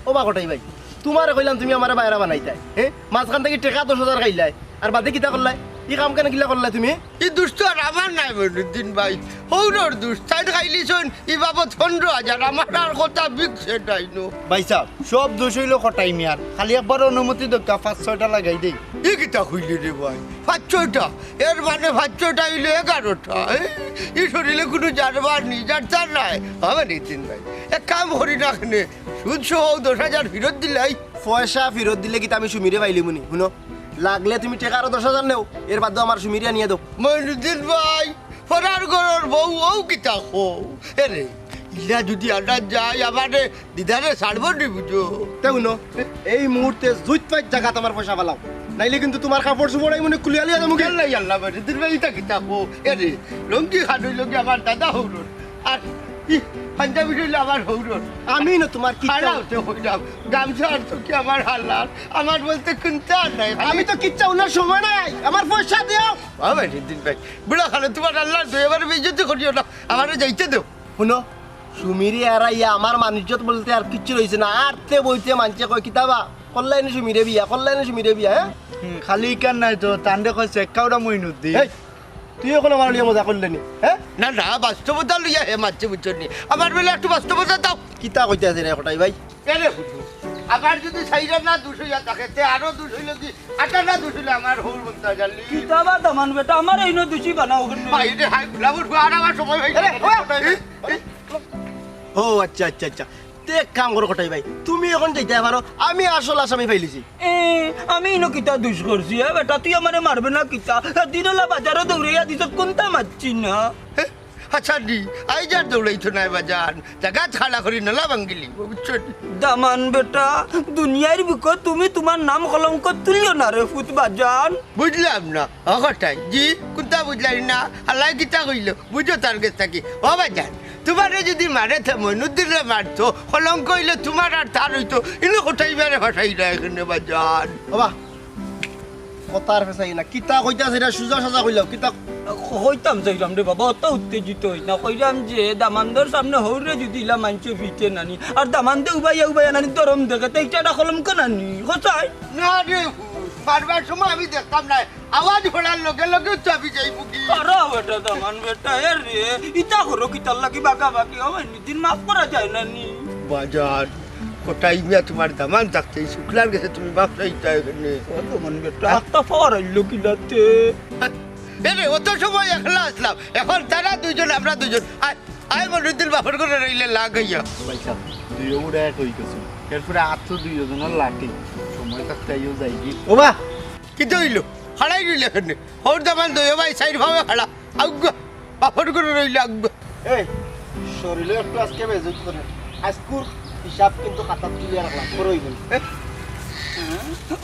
S7: ও বা কটাই ভাই তোমারে কইলাম তুমি আমারে বাইরা বানাইতাই হ্যাঁ মাঝখান থেকে টাকা 10,000 খাইলাই আর বাদে কিতা করলাই ই কাম কেন কিলা করলাই তুমি
S1: এই দুষ্ট আর আমার নাই মনুদ্দিন ভাই হৌরর দুষ্ট সাইড খাইলি শোন ই বাবদ 15,000 আমার আর কথা বিকছে নাই নো
S6: ভাই সাহেব সব দোষ হইলো কটাই মিয়ার খালি একবার অনুমতি দরকার 5-6টা লাগাই দেই
S1: ই কিতা হইলি রে ভাই 5-6টা এর মানে 5-6টা হইলো 11টা এই শরীরে কোনো জানবার নি জানতার নাই হবে নিতিন ভাই এক কাম করি না কেনে সুদ সহ 10,000 ফেরত দিলাই
S7: পয়সা ফেরত দিলে কি আমি সুমিরে পাইলি মুনি শুনো লাগলে তুমি টাকা আরো 10,000 নেও এর বাদ আমার সুমিরিয়া নিয়ে দাও
S1: মনুদ্দিন ভাই ফরার ঘরের বউ ও কিতা হো এরে ইলা যদি আন্দাজ যায় আমারে দিদারে ছাড়বো নি বুঝো
S7: তাই শুনো এই মুহূর্তে জুইত পাইত জায়গা তোমার পয়সা পালাও নাইলে কিন্তু তোমার কাপড় চোপড়াই মনে কুলিয়ালি আছে মুখে
S1: আল্লাহ আল্লাহ মনুদ্দিন ভাই ইতা কিতা হো এরে লঙ্গি খানুই লঙ্গি আমার দাদা হৌরন আর পাঞ্জাবি হইলে আমার হৌরন
S7: আমি না তোমার কি
S1: হারাওতে হইলাম গামছা আর তো কি আমার হালাল আমার বলতে কিনতে আর নাই
S7: আমি তো কিচ্ছা উনার সময় নাই আমার পয়সা দিও
S1: হবে নিতিন ভাই বুড়া খালে তোমার আল্লাহ তো এবারে বেজতি করিও না আমারে যাইতে দেও
S7: শুনো সুমিরি এরাইয়া আমার মানিজ্যত বলতে আর কিচ্ছু রয়েছে না আরতে বইতে মানছে কয় কিতাবা কল্যাণী সুমিরে বিয়া হ্যাঁ
S6: খালি কান নাই তো তান্ডে কইছে একাউডা মইনুদ্দিন
S7: এই, তুই এখন আমার লিয়ে মজা করলেনি হ্যাঁ
S1: না না বাস্তবতা লইয়া হে মারছে বুঝছো নি আমার বেলা একটু বাস্তবতা দাও
S7: কিতা কইতে আছে রে কটাই ভাই
S1: কেন বুঝো আবার যদি সাইরা না দুশইয়া থাকে তে আরো দুশইলে কি আটা না দুশইলে আমার হোল বলতে জানলি
S9: কিতাবা দামান বেটা আমার এইনো দুষি বানাও
S1: ভাই রে হাই ব্লাবুর আর আমার সময় হই
S7: ও আচ্ছা আচ্ছা আচ্ছা তে এক কাম করো কটাই ভাই তুমি এখন যাইতে পারো আমি আসল আসামি ফাইলিছি
S9: আমি ইনো কিতা দুষ করছি বেটা তুই আমারে মারবে না কিতা দিনলা বাজারে দৌড়াইয়া দিছ কোনটা মারছি না
S1: আচ্ছা নি আই যার দৌড়াইতো নাই বাজান জায়গা ছাড়া করি নলা ভাঙ্গিলি বুঝছো
S9: দামান বেটা দুনিয়ার বুকে তুমি তোমার নাম কলঙ্ক তুলিও না রে ফুট বাজান
S1: বুঝলাম না অগটাই জি কোনটা বুঝলাই না আল্লাহ কিতা কইল বুঝো তার কাছ থাকি ও বাজান তোমারে যদি মারে মনুদ্দিনে মারতো কলঙ্ক হইলে তোমার আর তার হইতো ইনো কোথায় মারে ভাসাই না এখানে বাজান
S7: বাবা কথার ফেসাই না কিতা কইতা সেটা সুজা সাজা কইলাও কিতা
S9: হইতাম যাইলাম রে বাবা অত উত্তেজিত হই না কইলাম যে দামানদের সামনে হৌরে যদি ইলা মানছে ফিটে নানি আর দামানদে উবাইয়া নানি দরম দেখে তো এইটা কলম নানি হসাই
S1: না রে বারবার সময় আমি দেখতাম না আওয়াজ ঘোড়ার লগে লগে চাবি যাই বুকি
S9: আরে বেটা দামান বেটা এ রে ইটা করো কিতার লাগি বাঁকা বাকি হবে দিন মাফ করা যায় নানি
S1: বাজার কোটাই মিয়া তোমার দামান থাকতে শুক্লার গেছে তুমি বাপ চাইতা এখানে
S9: দামান বেটা একটা পাওয়ার আইলো কিলাতে
S1: এরে অত সময় একলা আসলাম এখন তারা দুইজন আমরা দুইজন আয় মনুদ্দিন বাপর করে রইলে লাগ হইয়া
S6: পয়সা দুই উড়ে এক হয়ে গেছে এরপরে আর তো দুইজনের লাঠি সময় থাকতে আইও যাই কি
S7: ও বা
S1: কিন্তু হইলো হাড়াই রইলে এখানে হোর দামান দই ভাই সাইড ভাবে হাড়া আগ বাপর করে রইলে আগ
S7: এই শরীরে একটু আজকে বেজুত করে আজকুর হিসাব কিন্তু খাতা তুলে রাখলাম করই বল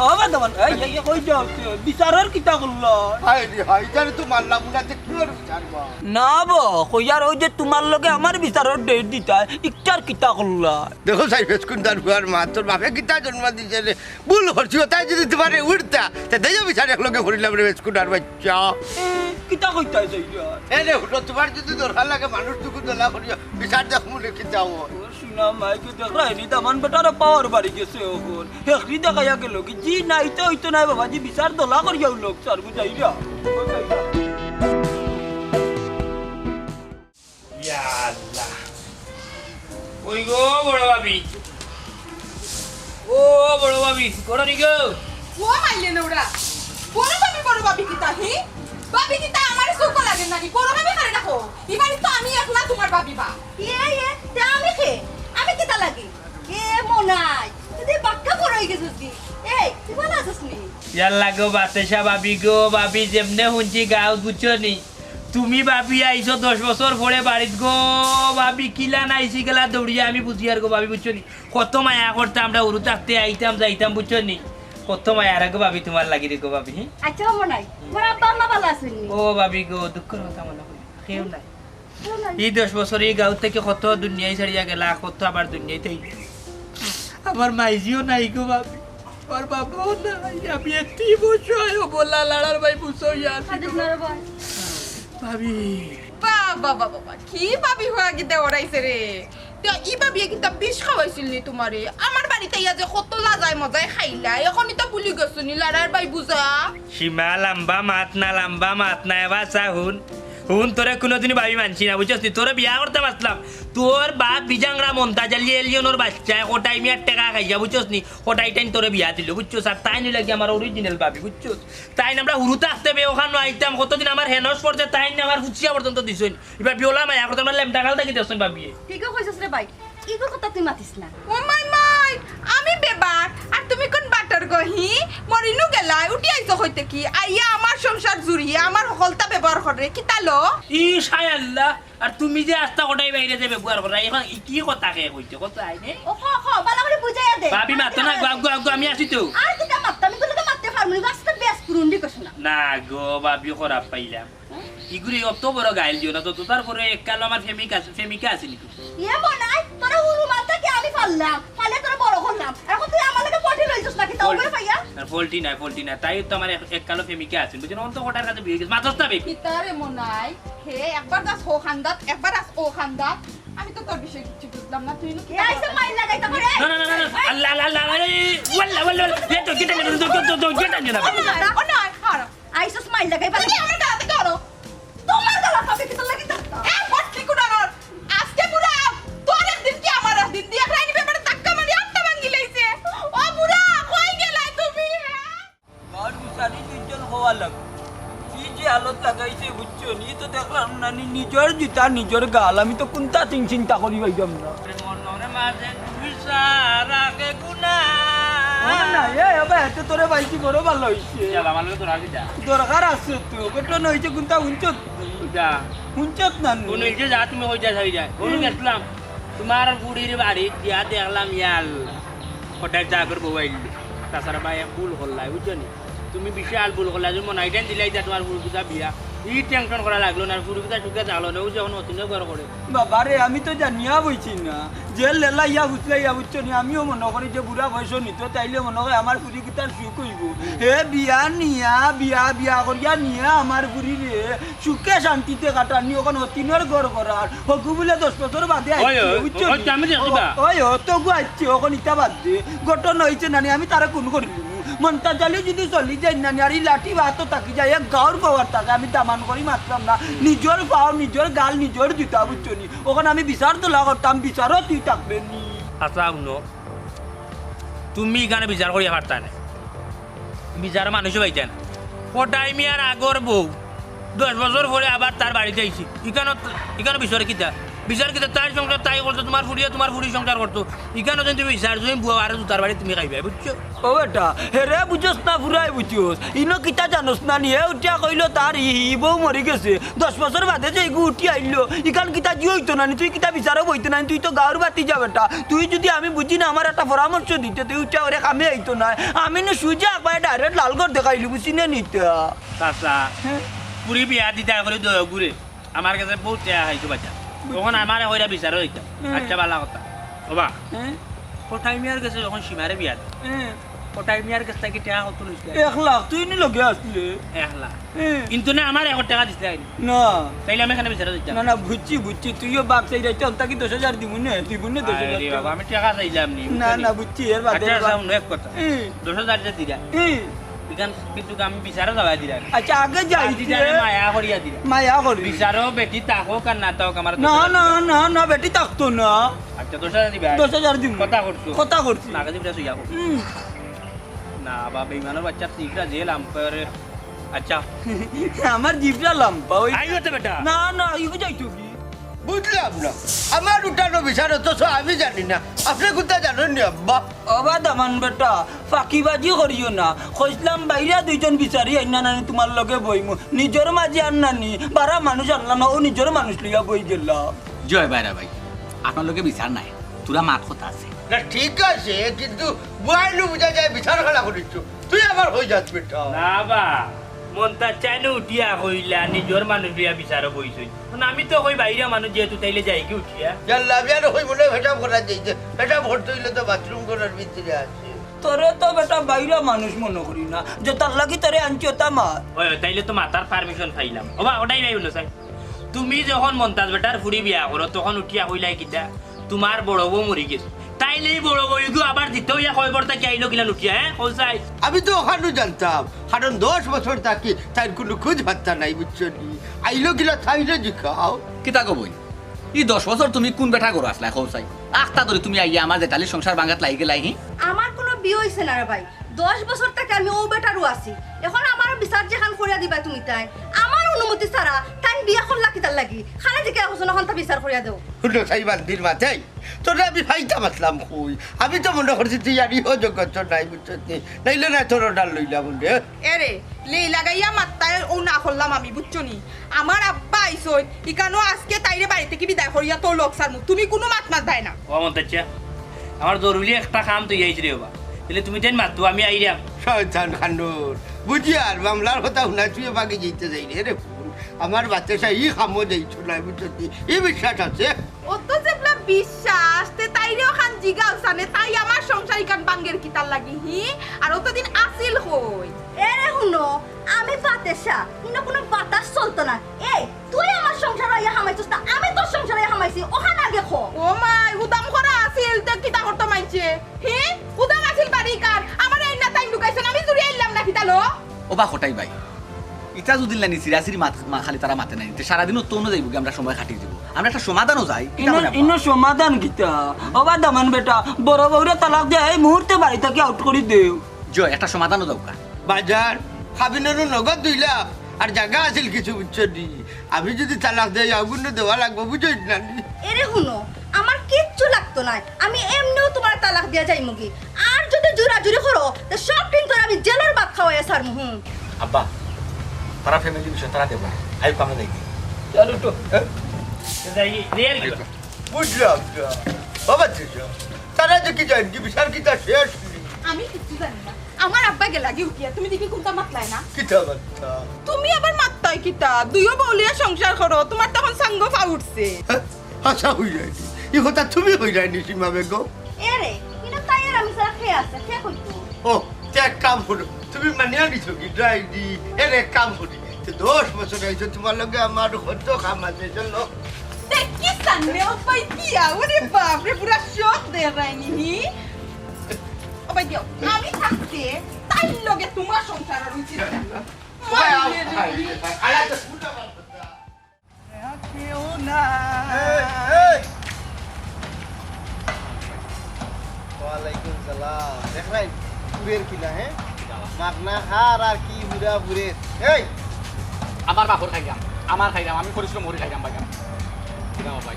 S9: ও দামান এই কই যাও বিচারের কিতা করলো
S1: হাই রে হাই জানি তো মানলাম না যে কি আর বিচারবা
S9: না বো কইয়ার ওই যে তোমার লগে আমার বিচারের ডেট দিতা ইকটার কিতা করলা
S1: দেখো সাই ফেসকুন দার হুয়ার মা তোর বাপে কিতা জন্ম দিছে রে ভুল করছিও তাই যদি তোমারে উড়তা তে দেই বিচার এক লগে করিলাম রে ফেসকুন আর বাচ্চা
S9: কিতা কইতা যাইয়া
S1: এ রে হুটো তোমার যদি দরকার লাগে মানুষ টুকু দলা করিও বিচার দেখমু রে কিতাও
S9: শুনা মাইকে দেখরা নি দামান বেটারে পাওয়ার বাড়ি গেছে ওখন হেখরি দেখাইয়া গেল কি জি নাই তো হইতো নাই বাবা জি বিচার দলা করিয়াও লোক চার বুঝাইরা
S4: ইয়াল্লাহ ওই গো বড় ভাবি ও বড় ভাবি কোন দিকে
S8: ও মাইলে না ওরা বড় ভাবি কিতা হি ভাবি কিতা আমার সুখ লাগে নানি বড় ভাবি করে রাখো এবারে তো আমি একলা তোমার ভাবি বা
S3: এ তে আমি খে আমি কিতা লাগি এ মনাই তুই বাক্কা পড়াই গেছিস কি এই তুই ভালো আছিস নি
S4: ইয়াল্লাহ গো বাতেশা ভাবি গো ভাবি যেমনে শুনছি গাঁও বুঝছনি তুমি ভাবি আইছো 10 বছর পরে বাড়িত গো ভাবি কিলা নাইছি গেলা দৌড়িয়া আমি বুঝি আর গো ভাবি বুঝছনি কত মায়া করতাম আমরা উড়ু থাকতে আইতাম যাইতাম বুঝছনি কত মায়া আর গো ভাবি তোমার লাগি রে গো ভাবি
S3: আচ্ছা মনাই মোর আব্বা আম্মা ভালো আছেন নি
S4: ও ভাবি গো দুঃখের কথা মনে করি কেউ নাই এই 10 বছর এই গাঁও থেকে কত দুনিয়ায় ছাড়িয়া গেলা কত আবার দুনিয়াতে আমার মাইজিও নাই গো ভাবি আর বাবাও নাই আমি এতি বছর বলা লাড়ার ভাই বুঝো ইয়ার ভাবি
S8: বাবা বাবা কি ভাবি হয়ে গিয়ে দেওয়ারাইছে রে তো ই ভাবি কিতা বিষ খাওয়াইছিল নি তোমারে আমার বাড়িতে ইয়া যে কত লাজায় মজায় খাইলা এখনই তো ভুলি গেছো নি লাড়ার ভাই বুঝা
S4: সীমা লম্বা মাত না এবার চাহুন হুন তোরে কোনোদিন ভাবি মানছি না বুঝছিস তোরে বিয়া করতে পারলাম তোর বাপ বিজাংরা মন্তা জ্বালি এলিয়নোর বাচ্চা ওটাই মিয়ার টাকা খাইয়া বুঝছিস নি ওটাই টাইম তোরে বিয়া দিল বুঝছিস আর তাই নিলে কি আমার অরিজিনাল ভাবি বুঝছিস তাই আমরা হুরুতে আসতে বে ওখানে আইতাম কতদিন আমার হেনস পড়ছে তাই না আমার হুচিয়া পর্যন্ত দিছই এবার বিওলা মায়া করতে আমার লেমটা গাল দেখি দেছন ভাবি
S3: ঠিকই কইছস রে ভাই ইগো কথা তুই মাতিস না
S8: ও মাই আমি বেবার আর তুমি কোন বাটার গহি মরিনু গেলা উঠি আইছো হইতে কি আইয়া আমার সংসার জুড়িয়া আমার হলতা ব্যবহার করে কি তালো
S4: ই শায়াল্লাহ আর তুমি যে আস্তা ওটাই বাইরে যে ব্যবহার করা এখন কি কথা কে কইতে কত আইনে
S3: ও ভালো করে বুঝাইয়া দে
S4: ভাবি মাতো না গো আমি আসি তো
S3: আর কিতা মাত্তা আমি তোকে মারতে পারবো না বাস্তা বেশ পুরুন্ডি কইছ না
S4: না গো ভাবি খারাপ পাইলাম ইগুরি অত বড় গাইল দিও না তো তারপরে এককাল আমার ফেমিকা আছে নাকি
S3: এ মনাই তোরা হুরু মালটা কি আমি পারলাম পালে তোরা বড় করলাম এখন তুই আমার লাগে পটি লইছস নাকি তাও করে পাইয়া
S4: আর ফল্টি না তাই তো আমার এককাল ফেমিকা আছে বুঝছেন অন্ত কোটার কাছে বিয়ে গেছে মাত্র তবে
S8: কিতারে মনাই হে একবার দাস হো খান্দাত একবার দাস ও খান্দাত আমি তো তোর বিষয় কিছু বুঝলাম না তুই
S3: এ আইছে মাইল লাগাইতা করে
S4: না আল্লাহ ওয়াল্লা তো গেটা না
S8: ও নয় হার
S3: আইছস মাইল লাগাই পালে
S8: তুমি আমার গাতে করো
S3: তোমার গলা পাবে কি তোর লাগি থাকতা
S8: এ বটলি কুডানোর আজকে পুরা তোর একদিন কি আমার একদিন দিয়া রাইনি ব্যাপারে ধাক্কা মারি আত্মা ভাঙি লাইছে ও বুড়া কই গেলাই তুমি
S9: আর বিচারি দুইজন হওয়া লাগবে কি যে হালত লাগাইছে বুঝছো নি তো দেখলাম না নিজের জুতা নিজের গাল আমি তো কোনটা চিন্তা করি ভাইলাম না
S4: মনরে মাঝে তুমি সারাকে গুনা
S9: না এবার এত তোরে বাইছি বড় ভালো হইছে
S4: চল আমার লগে তোর আগে যা
S9: দরকার আছে তো ঘটন হইছে কোনটা হুঞ্চত
S4: যা
S9: হুঞ্চত না
S4: কোন ইজে যা তুমি হই যা ছাড়ি যায় কোন গেছলাম তোমার বুড়ির বাড়ি দিয়া দেখলাম ইয়াল হঠাৎ যা করে বউয়াইল তাছাড়া ভাই ভুল করলাই বুঝছো নি তুমি বিশাল ভুল করলা যে মনে আইডেন দিলাই যা তোমার ভুল বুঝা বিয়া ই টেনশন করা লাগলো না পুরুষটা সুখে জালো না ও যখন নতুন ঘর করে
S9: বাবারে আমি তো জানিয়া বইছি না যে লেলা ইয়া বুঝলে ইয়া বুঝছো নি আমিও মনে করি যে বুড়া বয়স নিত তাইলে মনে হয় আমার বুড়ি কিতার সুখ হইব হে বিয়া নিয়া বিয়া করিয়া নিয়া আমার বুড়ি রে সুখে শান্তিতে কাটানি ওখানে অতিনের ঘর করার হকু বলে 10 বছর বাদে বুঝছো ওই তো গুয়াচ্ছে ওখানে ইটা বাদ দে ঘটনা হয়েছে নানি আমি তারা কোন করিলি মনটা জালি যদি চলি যাই নানি আর এই লাঠি বাতো তাকি যায় এক গাঁর পাওয়ার তাকে আমি দামান করি মারতাম না নিজের পাও নিজের গাল নিজের জুতা বুঝছো নি ওখানে আমি বিচার তোলা করতাম বিচারও তুই থাকবেন নি
S4: আচ্ছা শুনো তুমি এখানে বিচার করিয়া পারতা না বিচার মানুষও পাইতে না ওটাই মিয়ার আগর বউ 10 বছর পরে আবার তার বাড়িতে আইছি এখানে বিচার কিতা তার সংসার তাই করতো তোমার ফুড়ি সংসার করতো এখানে যদি তুমি বিচার তুমি বুয়া আর তার বাড়ি তুমি খাইবে বুঝছো
S9: ও বেটা হেরে বুঝোস না ফুরাই বুঝোস ইনো কিতা জানোস না নি হে উঠিয়া কইলো তার বউ মরি গেছে 10 বছর বাদে যে এগু উঠি আইলো ইখান কিতা জি হইতো না তুই কিতা বিচারও বইতো না তুই তো গাঁর বাতি যা বেটা তুই যদি আমি বুঝি না আমার একটা পরামর্শ দিতে তুই উঠা ওরে কামে আইতো না আমি না সুজা একবার ডাইরেক্ট লালগড় দেখাইলি বুঝি না নিতা
S4: চাচা পুরি বিয়া দিতে করে দয়া ঘুরে আমার কাছে বহুত টাকা হইতো বাচ্চা তখন আমার হইরা বিচার হইতো আচ্ছা ভালো কথা বাবা কোটাই মিয়ার কাছে যখন সীমারে বিয়া কোটাই মিয়ার কাছে থেকে টাকা কত লইছে
S9: 1 লাখ তুই নি লগে আসলে
S4: 1 লাখ কিন্তু না আমার 1 টাকা দিতে আইনি
S9: না
S4: তাইলে আমি এখানে বিচার দিতাম
S9: না বুঝছি তুইও বাপ চাই যাইছ তাকি 10000 দিমুনে দিবুনে 10000
S4: বাবা আমি টাকা চাইলাম নি
S9: না বুঝছি এর বাদে
S4: আচ্ছা সামনে এক কথা 10000 টাকা দিরা বিকান কিন্তু আমি বিচারও যাওয়া দিরা
S9: আচ্ছা আগে যাই
S4: দিদারে মায়া করিয়া দিরা
S9: মায়া করি
S4: বিচারও বেটি তাকো কার না তাও আমার
S9: না বেটি থাকতো না
S4: আচ্ছা 10000 দিবা
S9: 10000 দিম কথা করছি
S4: না কাজে প্রায় যাবো না বাবা ইমানের বাচ্চা ঠিকরা জেল আম্পায়ারে আচ্ছা
S9: আমার জিভটা লম্বা ওই
S4: আইও তো বেটা
S9: না ইগো যাইতো কি
S1: বুঝলাম না আমার উঠানো বিচার তো আমি জানি না আপনি কোথায় জানেন নি আব্বা
S9: অবা দামান বেটা ফাঁকিবাজি করিও না কইসলাম বাইরা দুইজন বিচারি আইনা নানি তোমার লগে বইমু নিজের মাঝে আননানি বারা মানুষ আনলাম না ও নিজের মানুষ লিয়া বই গেলাম
S5: জয় বাইরা ভাই আপনার লোকে বিচার নাই তোরা মাত কথা আছে
S1: না ঠিক আছে কিন্তু বুয়াইলু বুঝা যায় বিচার খেলা করিস তুই আবার হয়ে যাস বেটা
S4: না বা মনটা চাইলে উঠিয়া হইলা নিজের মানুষ লিয়া বিচারও বইছই আমি তো কই বাইরা মানুষ যেহেতু তাইলে যাই কি উঠিয়া
S1: জাল্লা বিয়ার হই মনে ভেটাম করা যাইছে ভেটাম ভরতে হইলে তো বাথরুম করার ভিতরে আছে
S9: তোরে তো বেটা বাইরা মানুষ মনে করি না যে তার লাগি তোরে আনছি ওটা মার
S4: ওই তাইলে তো মাতার পারমিশন পাইলাম ওবা ওটাই নাই বলো স্যার তুমি যখন মন্তাজ বেটার ফুড়ি বিয়া করো তখন উঠিয়া হইলাই কিতা তোমার বড় বউ মরি গেছে তাইলে বড় বউকে আবার দিতে হইয়া খবরটা কি আইলো কিনা লুটিয়া হ্যাঁ কইছাই
S1: আমি তো ওখানে জানতাম কারণ 10 বছর থাকি তার কোনো খোঁজ ভাত্তা নাই বুঝছো নি আইলো কিনা থাইলে জিখাও
S5: কিতা কবই ই 10 বছর তুমি কোন বেটা করো আসলা খোসাই আখতা ধরে তুমি আইয়া আমার জেঠালি সংসার ভাঙাত লাগি গেলাই
S3: আমার কোনো বিয়ে হইছে না রে ভাই 10 বছর থেকে আমি ও বেটারও আছি এখন আমার বিচার যেখান করিয়া দিবা তুমি তাই আমার অনুমতি ছাড়া তাই বিয়া করলা কিতার লাগি খালি দিকে এখন তা বিচার করিয়া দেও
S1: হুলো সাই বান্দির মাথায় তোরা আমি ফাইতা মাতলাম কই আমি তো মনে করছি তুই আর ইহো জগৎ নাই বুঝছো নাইলে না তোর ডাল লইলাম বলে
S8: এরে লেই লাগাইয়া মাত্তায় ও না করলাম আমি বুঝছো নি আমার আব্বা আইসই ইকানো আজকে তাইরে বাড়ি থেকে বিদায় করিয়া তোর লোকসার মুখ তুমি কোনো মাত দেয় না
S4: ও মন্তাচ্চা আমার জরুরি একটা কাম তুই আইছি রে বাবা তাহলে তুমি টেন মাত আমি আইরাম
S1: শয়তান খান্ডর বুঝি আর মামলার কথা শুনা তুই বাকি যেতে যাই রে আমার বাচ্চা ই খামো যাইছো না বুঝছো এই বিশ্বাস আছে
S8: অত যেবলা বিশ্বাস তে তাইরেও খান জিগাও সানে তাই আমার সংসার ইকান বাঙ্গের কিতার লাগি হি আর অতদিন আসিল হই
S3: এরে হুনো আমি বাতেশা ইনো কোনো বাতাস চলতো না এই তুই আমার সংসার আইয়া হামাইছিস না আমি তোর সংসার আইয়া হামাইছি ওখানে আগে খো
S8: ও মাই উদাম করা আসিল তে কিতা করতে মাইছে হি উদাম আসিল বাড়ি কার আমার এই না টাইম ঢুকাইছেন আমি জুড়ি আইলাম না কিতালো
S5: ওবা খটাই ভাই ইটা যদি লানি সিরাসিরি মা খালি তারা মাতে নাই সারাদিনও তোনো যাইব আমরা সময় কাটিয়ে দিব আমরা একটা সমাধানও যাই
S9: ইনো সমাধান কিতা অবা দামান বেটা বড় বউরে তালাক দিয়ে এই মুহূর্তে বাড়ি থেকে আউট করে দেও
S5: জয় একটা সমাধানও দরকার
S1: বাজার খাবিনেরও নগদ 2 লাখ আর জায়গা আছিল কিছু বুঝছো নি আমি যদি তালাক দেই আগুন দেওয়া লাগবে বুঝছিস না
S3: এরে হুনো আমার কিচ্ছু লাগতো না আমি এমনিও তোমার তালাক দিয়া যাই মুগি আর যদি জুরাজুরি করো তো সব দিন তোর আমি জেলের ভাত খাওয়াই সার মুহুম
S5: আব্বা তারা ফ্যামিলি বিষয় তারা দেব আই কামে যাই
S9: চলো তো
S4: যাই রিয়েল
S1: বুঝলাম বাবা তারা যে কি জানি বিশাল কিতা শেষ
S3: আমি কিছু জানি না আমার আব্বা গেলা গিয়ে উঠিয়া তুমি দেখি কোনটা মাতলাই না
S1: কিতা বাচ্চা
S8: তুমি আবার মাত্তাই কিতা দুইও বউলিয়া সংসার করো তোমার তখন সাঙ্গ পা উঠছে
S1: আশা হই যায়নি ই কথা তুমি হই যায়নি সীমা বেগম
S3: এরে কিনা তাই আর আমি সারা খেয়ে আছে খেয়ে কইতো
S1: ও তে এক কাম করো তুমি মানিয়া নিছো কি ড্রাই দি এর এক কাম করি 10 বছর হয়েছে তোমার লগে আমার হতো কাম আছে চলো
S3: দেখি সামনে ও পাই দিয়া ওরে বাপ রে পুরা শক দে রাইনি ও পাই দিও আমি থাকতে তাই লগে তোমার সংসার আর উচিত না
S1: আলা তো পুটা
S6: ওয়ালাইকুম সালাম দেখ ভাই পুরের কিলা হ্যাঁ মাগনা খার আর কি বুড়া বুড়ের এই
S5: আমার বাপর খাইলাম আমার খাইলাম আমি পরিশ্রম করে খাইলাম ভাই কিরাম ভাই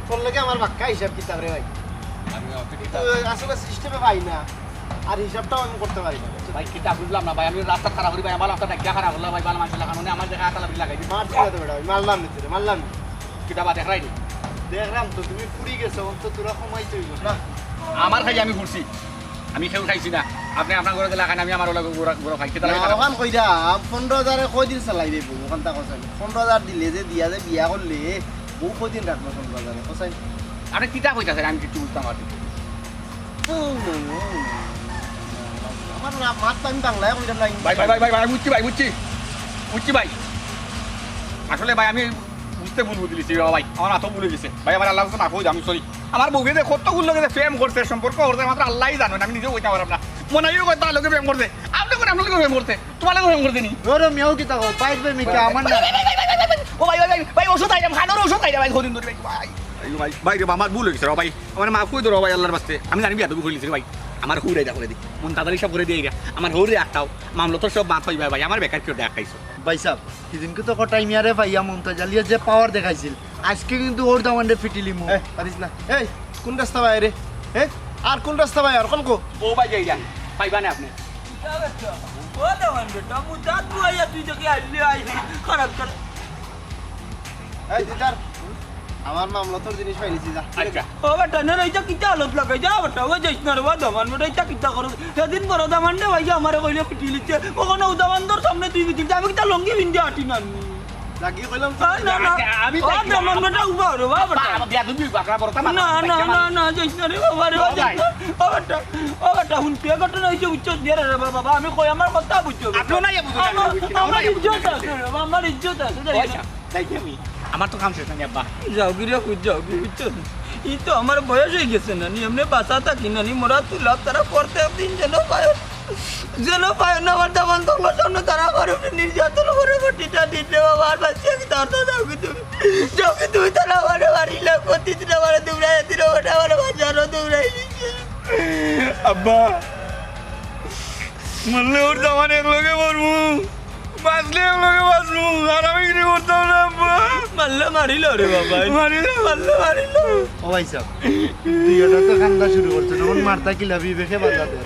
S6: তোর লগে আমার বাক্কা হিসাব কিতাব রে ভাই
S5: আমি
S6: তো আসলে সিস্টেমে পাই না আর হিসাবটাও আমি করতে পারি না
S5: ভাই কিতা বুঝলাম না ভাই আমি রাস্তা খারাপ করি ভাই আমার রাস্তা দেখা খারাপ হলো ভাই ভালো মানুষ লাগানো নেই আমার দেখা আতালা লাগাই দিই
S6: মার ছিল তো বেটা মারলাম নিতে রে মারলাম না।
S5: কিতা বা দেখাই নি
S6: দেখলাম তো তুমি পুরি গেছো অন্ত তোরা সময় চইব না
S5: আমার খাই আমি ঘুরছি আমি খেউ খাইছি না আপনি আপনার ঘরে গেলে খান আমি আমার ঘরে খাই কিতা লাগে
S6: ওখান কইরা 15,000 কয় দিন চালাই দেব ওখান তা কসাই 15,000 দিলে যে দিয়া যে বিয়া করলে বউ কয় দিন রাখবো 15,000 কসাই
S5: আপনি কিতা কইতাছেন আমি কিছু বুঝতাম আর
S6: আমার মাত আমি বাংলায় কইরাম না
S5: ভাই ভাই ভাই ভাই ভাই বুঝছি ভাই বুঝছি বুঝছি ভাই আসলে ভাই আমি বুঝতে ভুল বুঝলিছি ভাই আমার এত ভুলে গেছে ভাই আমার আল্লাহ মাফ হয়ে আমি সরি আমার বউকে যে কতগুলো লোকে প্রেম করছে সম্পর্ক করছে মাত্র আল্লাহই জানেন আমি নিজেও কইতে পারলাম না মনে হয় কত লোকে প্রেম করছে আপনি করে আপনার লোকে প্রেম করছে তোমার লোকে প্রেম করতে নি
S6: ওরে মেও কি তাকো পাইত বে মিকা আমার না
S5: ও ভাই ভাই ভাই ওষুধ আইলাম খানোর ওষুধ আইলাম ভাই কদিন ধরে ভাই ভাই ভাই রে আমার ভুল হয়ে গেছে ভাই আমার মাফ করে দাও ভাই আল্লাহর বাস্তে আমি জানি বিয়া তুমি কইলিছি ভাই আমার হুড়ে দা করে দি মন তাড়াতাড়ি সব করে দিয়ে গা আমার হুড়ে আটাও মামলা তো সব মাফ হইবা ভাই আমার বেকার কেউ দেখাইছো
S6: ভাই সাহেব সেদিনকে তো কটাই মিয়ারে ভাইয়া মমতা জালিয়া যে পাওয়ার দেখাইছিল আজকে কিন্তু ওর দামান্ডে ফিটিলি মু পারিস না এই কোন রাস্তা ভাই রে আর কোন রাস্তা ভাই আর কোন কো
S5: ও ভাই যাই যান পাইবা না আপনি
S9: ও দেওয়ান বেটা মুজাত বুয়া তুই যদি আইলি আইলি খারাপ কর
S6: এই দিদার আমার মামলা তোর জিনিস পাইলিছি যা
S5: আচ্ছা
S9: ও বেটা না এইটা কিটা আলোত লাগাই যা বেটা ও যাইস না রে বা দামান বেটা এটা কিটা করো সেদিন বড় দামান দে ভাই আমারে কইলে পিটিলিছে ওখানে ও দামান তোর সামনে তুই পিটিলি আমি কিটা লঙ্গি বিন্দে আটি না
S6: লাগি কইলাম
S9: না না আমি ও দামান বেটা উবা রে বা বেটা
S5: বিয়া তুমি বাকরা বড়তা
S9: না না না না যাইস না রে বাবা রে ও বেটা হুন কে ঘটনা হইছে উচ্চ দিয়ে রে বাবা আমি কই আমার কথা বুঝছো
S5: আপনি না বুঝো
S9: আমার ইজ্জত আছে রে বাবা, আমার ইজ্জত আছে
S5: তাই আমি আমার তো কাম শেষ না আব্বা
S9: যাও গিরে খুঁজ যাও বুঝছো ই তো আমার বয়স হয়ে গেছে না নি এমনি বাঁচা থাকি না নি মোরা তুলা তারা করতে দিন যেন পায় না আমার দামান তোমার সামনে তারা করে নির্যাতন করে বটিটা দিতে বাবা আর বাচ্চা কি তার তো যাও কি তুমি তারা আমার বাড়িলা করতে দিন আমার দৌড়াই দিন ওটা আমার বাচ্চারও দৌড়াই আব্বা মরলে ওর দামান এক লোকে মরবো বাঁচলে এক লোকে বাঁচবো আর আমি কিছু করতাম না আব্বা মারলে মারিল রে বাবা মারিল
S6: ও ভাই সাহেব তুই এটা তো কান্দা শুরু করছ না ওন মারতা কি লাভি বেখে বাজাতে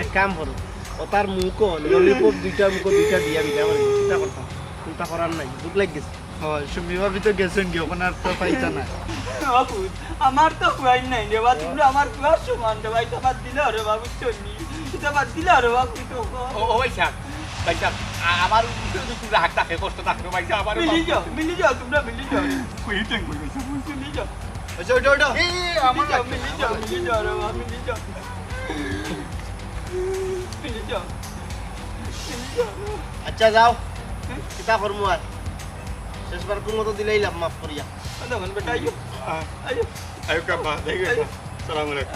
S6: এক কাম করো ও তার মুখ ললিপপ দুইটা মুখ দুইটা দিয়া বিয়া করে চিন্তা করতাম চিন্তা করার নাই দুঃখ লাগ গেছে হয় সুমি ভাবি তো গেছেন কি ওখানে আর তো পাইতা না
S9: আমার তো খুয়াই নাই রে বা তুমি আমার খুয়ার সমান রে ভাই তো বাদ দিলে রে বাবু চলি এটা বাদ দিলে রে বাবু তো
S5: ও ভাই সাহেব আমার তুমি হাত থাকে কষ্ট থাকে ভাই সাহেব আমার
S9: মিলি যাও তোমরা মিলি যাও
S5: কই টেন কই ভাই সাহেব
S9: মিলি যাও
S6: আচ্ছা ওটা ওটা
S9: আমার মিলি যাও রে বাবা মিলি যাও
S6: আচ্ছা যাও কিতা করমু আর শেষবার কোন মতো দিলেই লাভ মাফ করিয়া
S9: দেখুন বেটা আইও আইও
S5: আয়ো কাপা দেখে সালাম আলাইকুম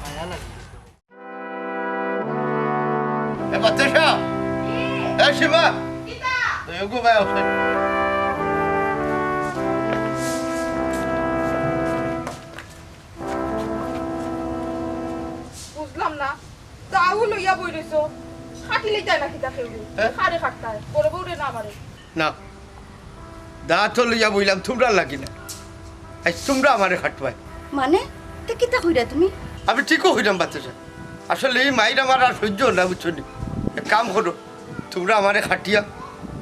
S6: আয়া লাগি
S1: এ বাচ্চা এ শিবা তুই গো ভাই আছে
S8: বুঝলাম না তাও লইয়া বই রইছো খাটিলেই তাই না খিতা খেলবি খারে খাটতায় বড় বউরে না মারে
S1: না দা তো লইয়া বইলাম তোমরা লাগি না আজ তোমরা আমারে খাটবাই
S3: মানে তে কিতা কইরা তুমি
S1: আমি ঠিকও হইলাম বাচ্চা আসলে এই মাইর আমার আর সহ্য না বুঝছো নি এক কাম করো তোমরা আমারে খাটিয়া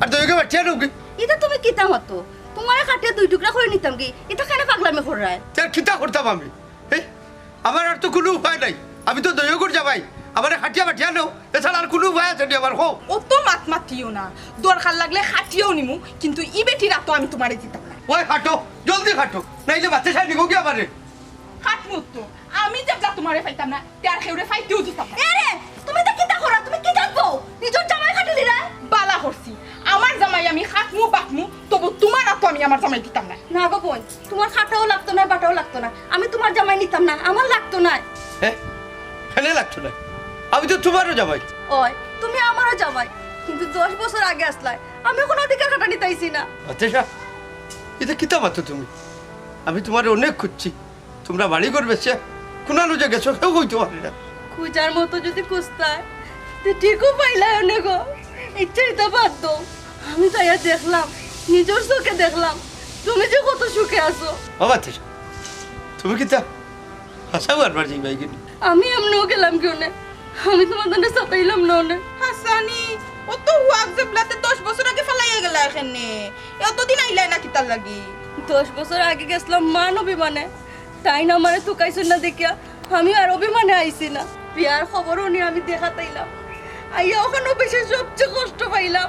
S1: আর দইকে বাচ্চা ঢুকি
S3: এটা তুমি কিতা হতো তোমারে কাটিয়ে দুই টুকরা করে নিতাম কি এটা কেন পাগলামি করায়
S1: তার খিতা করতাম আমি আমার আর কোনো উপায় নাই, আমি তো দৈয়গুর যাবাই, আমার খাটিয়া বাটিয়া নাও, এছাড়া আর কোনো উপায় আছে আমার হোক।
S8: অত মাত মাতিও না, দরকার লাগলে খাটিয়েও নিমু, কিন্তু ই বেটি রাতো আমি তোমারে দিতাম না।
S1: ওই খাটো, জলদি খাটো, নাইলে বাচ্চা সাই নিগো কি আমারে।
S8: খাটমু তো আমি যেবলা তোমারে পাইতাম না, তার খেউরে ফাইতেও দিতাম না।
S3: এরে তুমি তো কিতা করা, তুমি কি জানবো নিজের জামাই খাটিলি রে?
S8: বালা করছি, আমার জামাই আমি খাটমু বাটমু, তবু তোমার রাতো আমি আমার জামাই দিতাম না।
S3: না গো বোন, তোমার খাটাও লাগতো না, বাটাও লাগতো না, আমি তোমার জামাই নিতাম না, আমার লাগতো না।
S1: হ্যাঁ ফেলে লাগতো না, আমি তো তোমারও যাবাই।
S3: ওই তুমি আমারও জামাই, কিন্তু 10 বছর আগে আসলাই, আমি কোনো অধিকার খাটা নিতাইছি না।
S1: আচ্ছা এটা কিতা মাতো তুমি, আমি তোমার অনেক খুঁজছি, তোমরা বাড়ি করবে সে কোনানো যে গেছো কেউ কইতে পারি না।
S3: খুঁজার মতো যদি খুঁজতায় তো ঠিকও পাইলাই অনেক, ইচ্ছাই তো বাদ দাও। আমি তাইয়া দেখলাম, নিজের চোখে দেখলাম তুমি যে কত সুখে আছো।
S1: বাবা তুমি কিতা হাসাও আরবার যাইবাই কিনি।
S3: আমি এমনও গেলাম কেউ না, আমি তোমার জন্য সাতাইলাম না অনেক।
S8: হাসানি অত হুয়াক জেবলাতে 10 বছর আগে ফালাইয়া গেলা এখানে, এতদিন আইলাই না কিতার লাগি?
S3: 10 বছর আগে গেছিলাম মান অভিমানে, তাই না মানে তুকাইছেন না দেখিয়া আমি আর অভিমানে আইছি না। বিয়ার খবরও নিয়ে আমি দেখা তাইলাম, আইয়া ওখানে বেশি সবচেয়ে কষ্ট পাইলাম।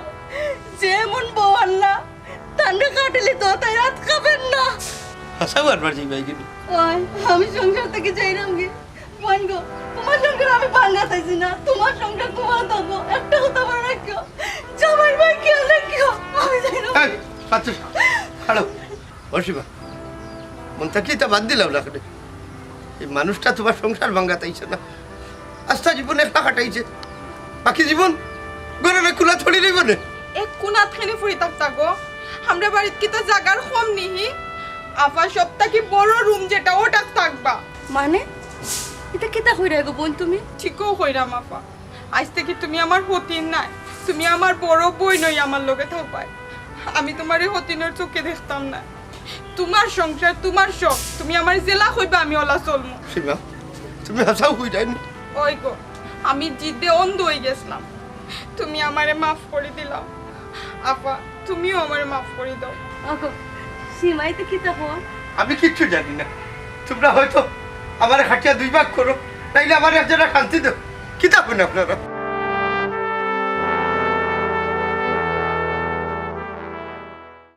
S3: যেমন বউ আল্লাহ তান্ডে কাটিলি তো তাই রাত খাবেন না।
S1: হাসাও আরবার যাইবাই কিনি।
S3: ওই আমি সংসার থেকে যাইলাম কি বোন গো, তোমার সংসার আমি ভাঙা চাইছি না, তোমার সংসার তোমার থাকো। একটা কথা মনে রাখিও, জামাই ভাই খেয়াল রাখিও, আমি যাইলাম।
S1: এই পাত্র হাড়ো অসীমা, মন থাকি তা বাদ দিলাম না করে, এই মানুষটা তোমার সংসার ভাঙ্গা তাইছে না, আস্থা জীবনে একটা কাটাইছে, বাকি জীবন গড়ে না খোলা ছড়ি রইব না।
S8: এক কোনাত খানি ফুরি থাকতা গো, আমরা বাড়িত কিতা জাগার কম নিহি, আফা সবটাকি বড় রুম যেটা ওটা থাকবা।
S3: মানে এটা কিতা কইরা গো বোন তুমি?
S8: ঠিকও কইরাম আফা, আজ থেকে তুমি আমার হতিন নাই, তুমি আমার বড় বই নই, আমার লগে থাকবাই। আমি তোমার এই হতিনের চোখে দেখতাম না, তোমার সংসার তোমার সব, তুমি আমার জেলা হইবা, আমি ওলা চলমু।
S1: সীমা তুমি হাসাও হই যায়নি।
S8: ওই গো আমি জিদে অন্ধ হয়ে গেছিলাম, তুমি আমারে মাফ করে দিলাম। আপা তুমিও আমারে মাফ করে দাও।
S3: আগো সীমাইতে কিতা হওয়া?
S1: আমি কিচ্ছু জানি না, তোমরা হয়তো আমার খাটিয়া 2 ভাগ করো, নাইলে আমার একজনের শান্তি দাও। কিতা হন আপনারা?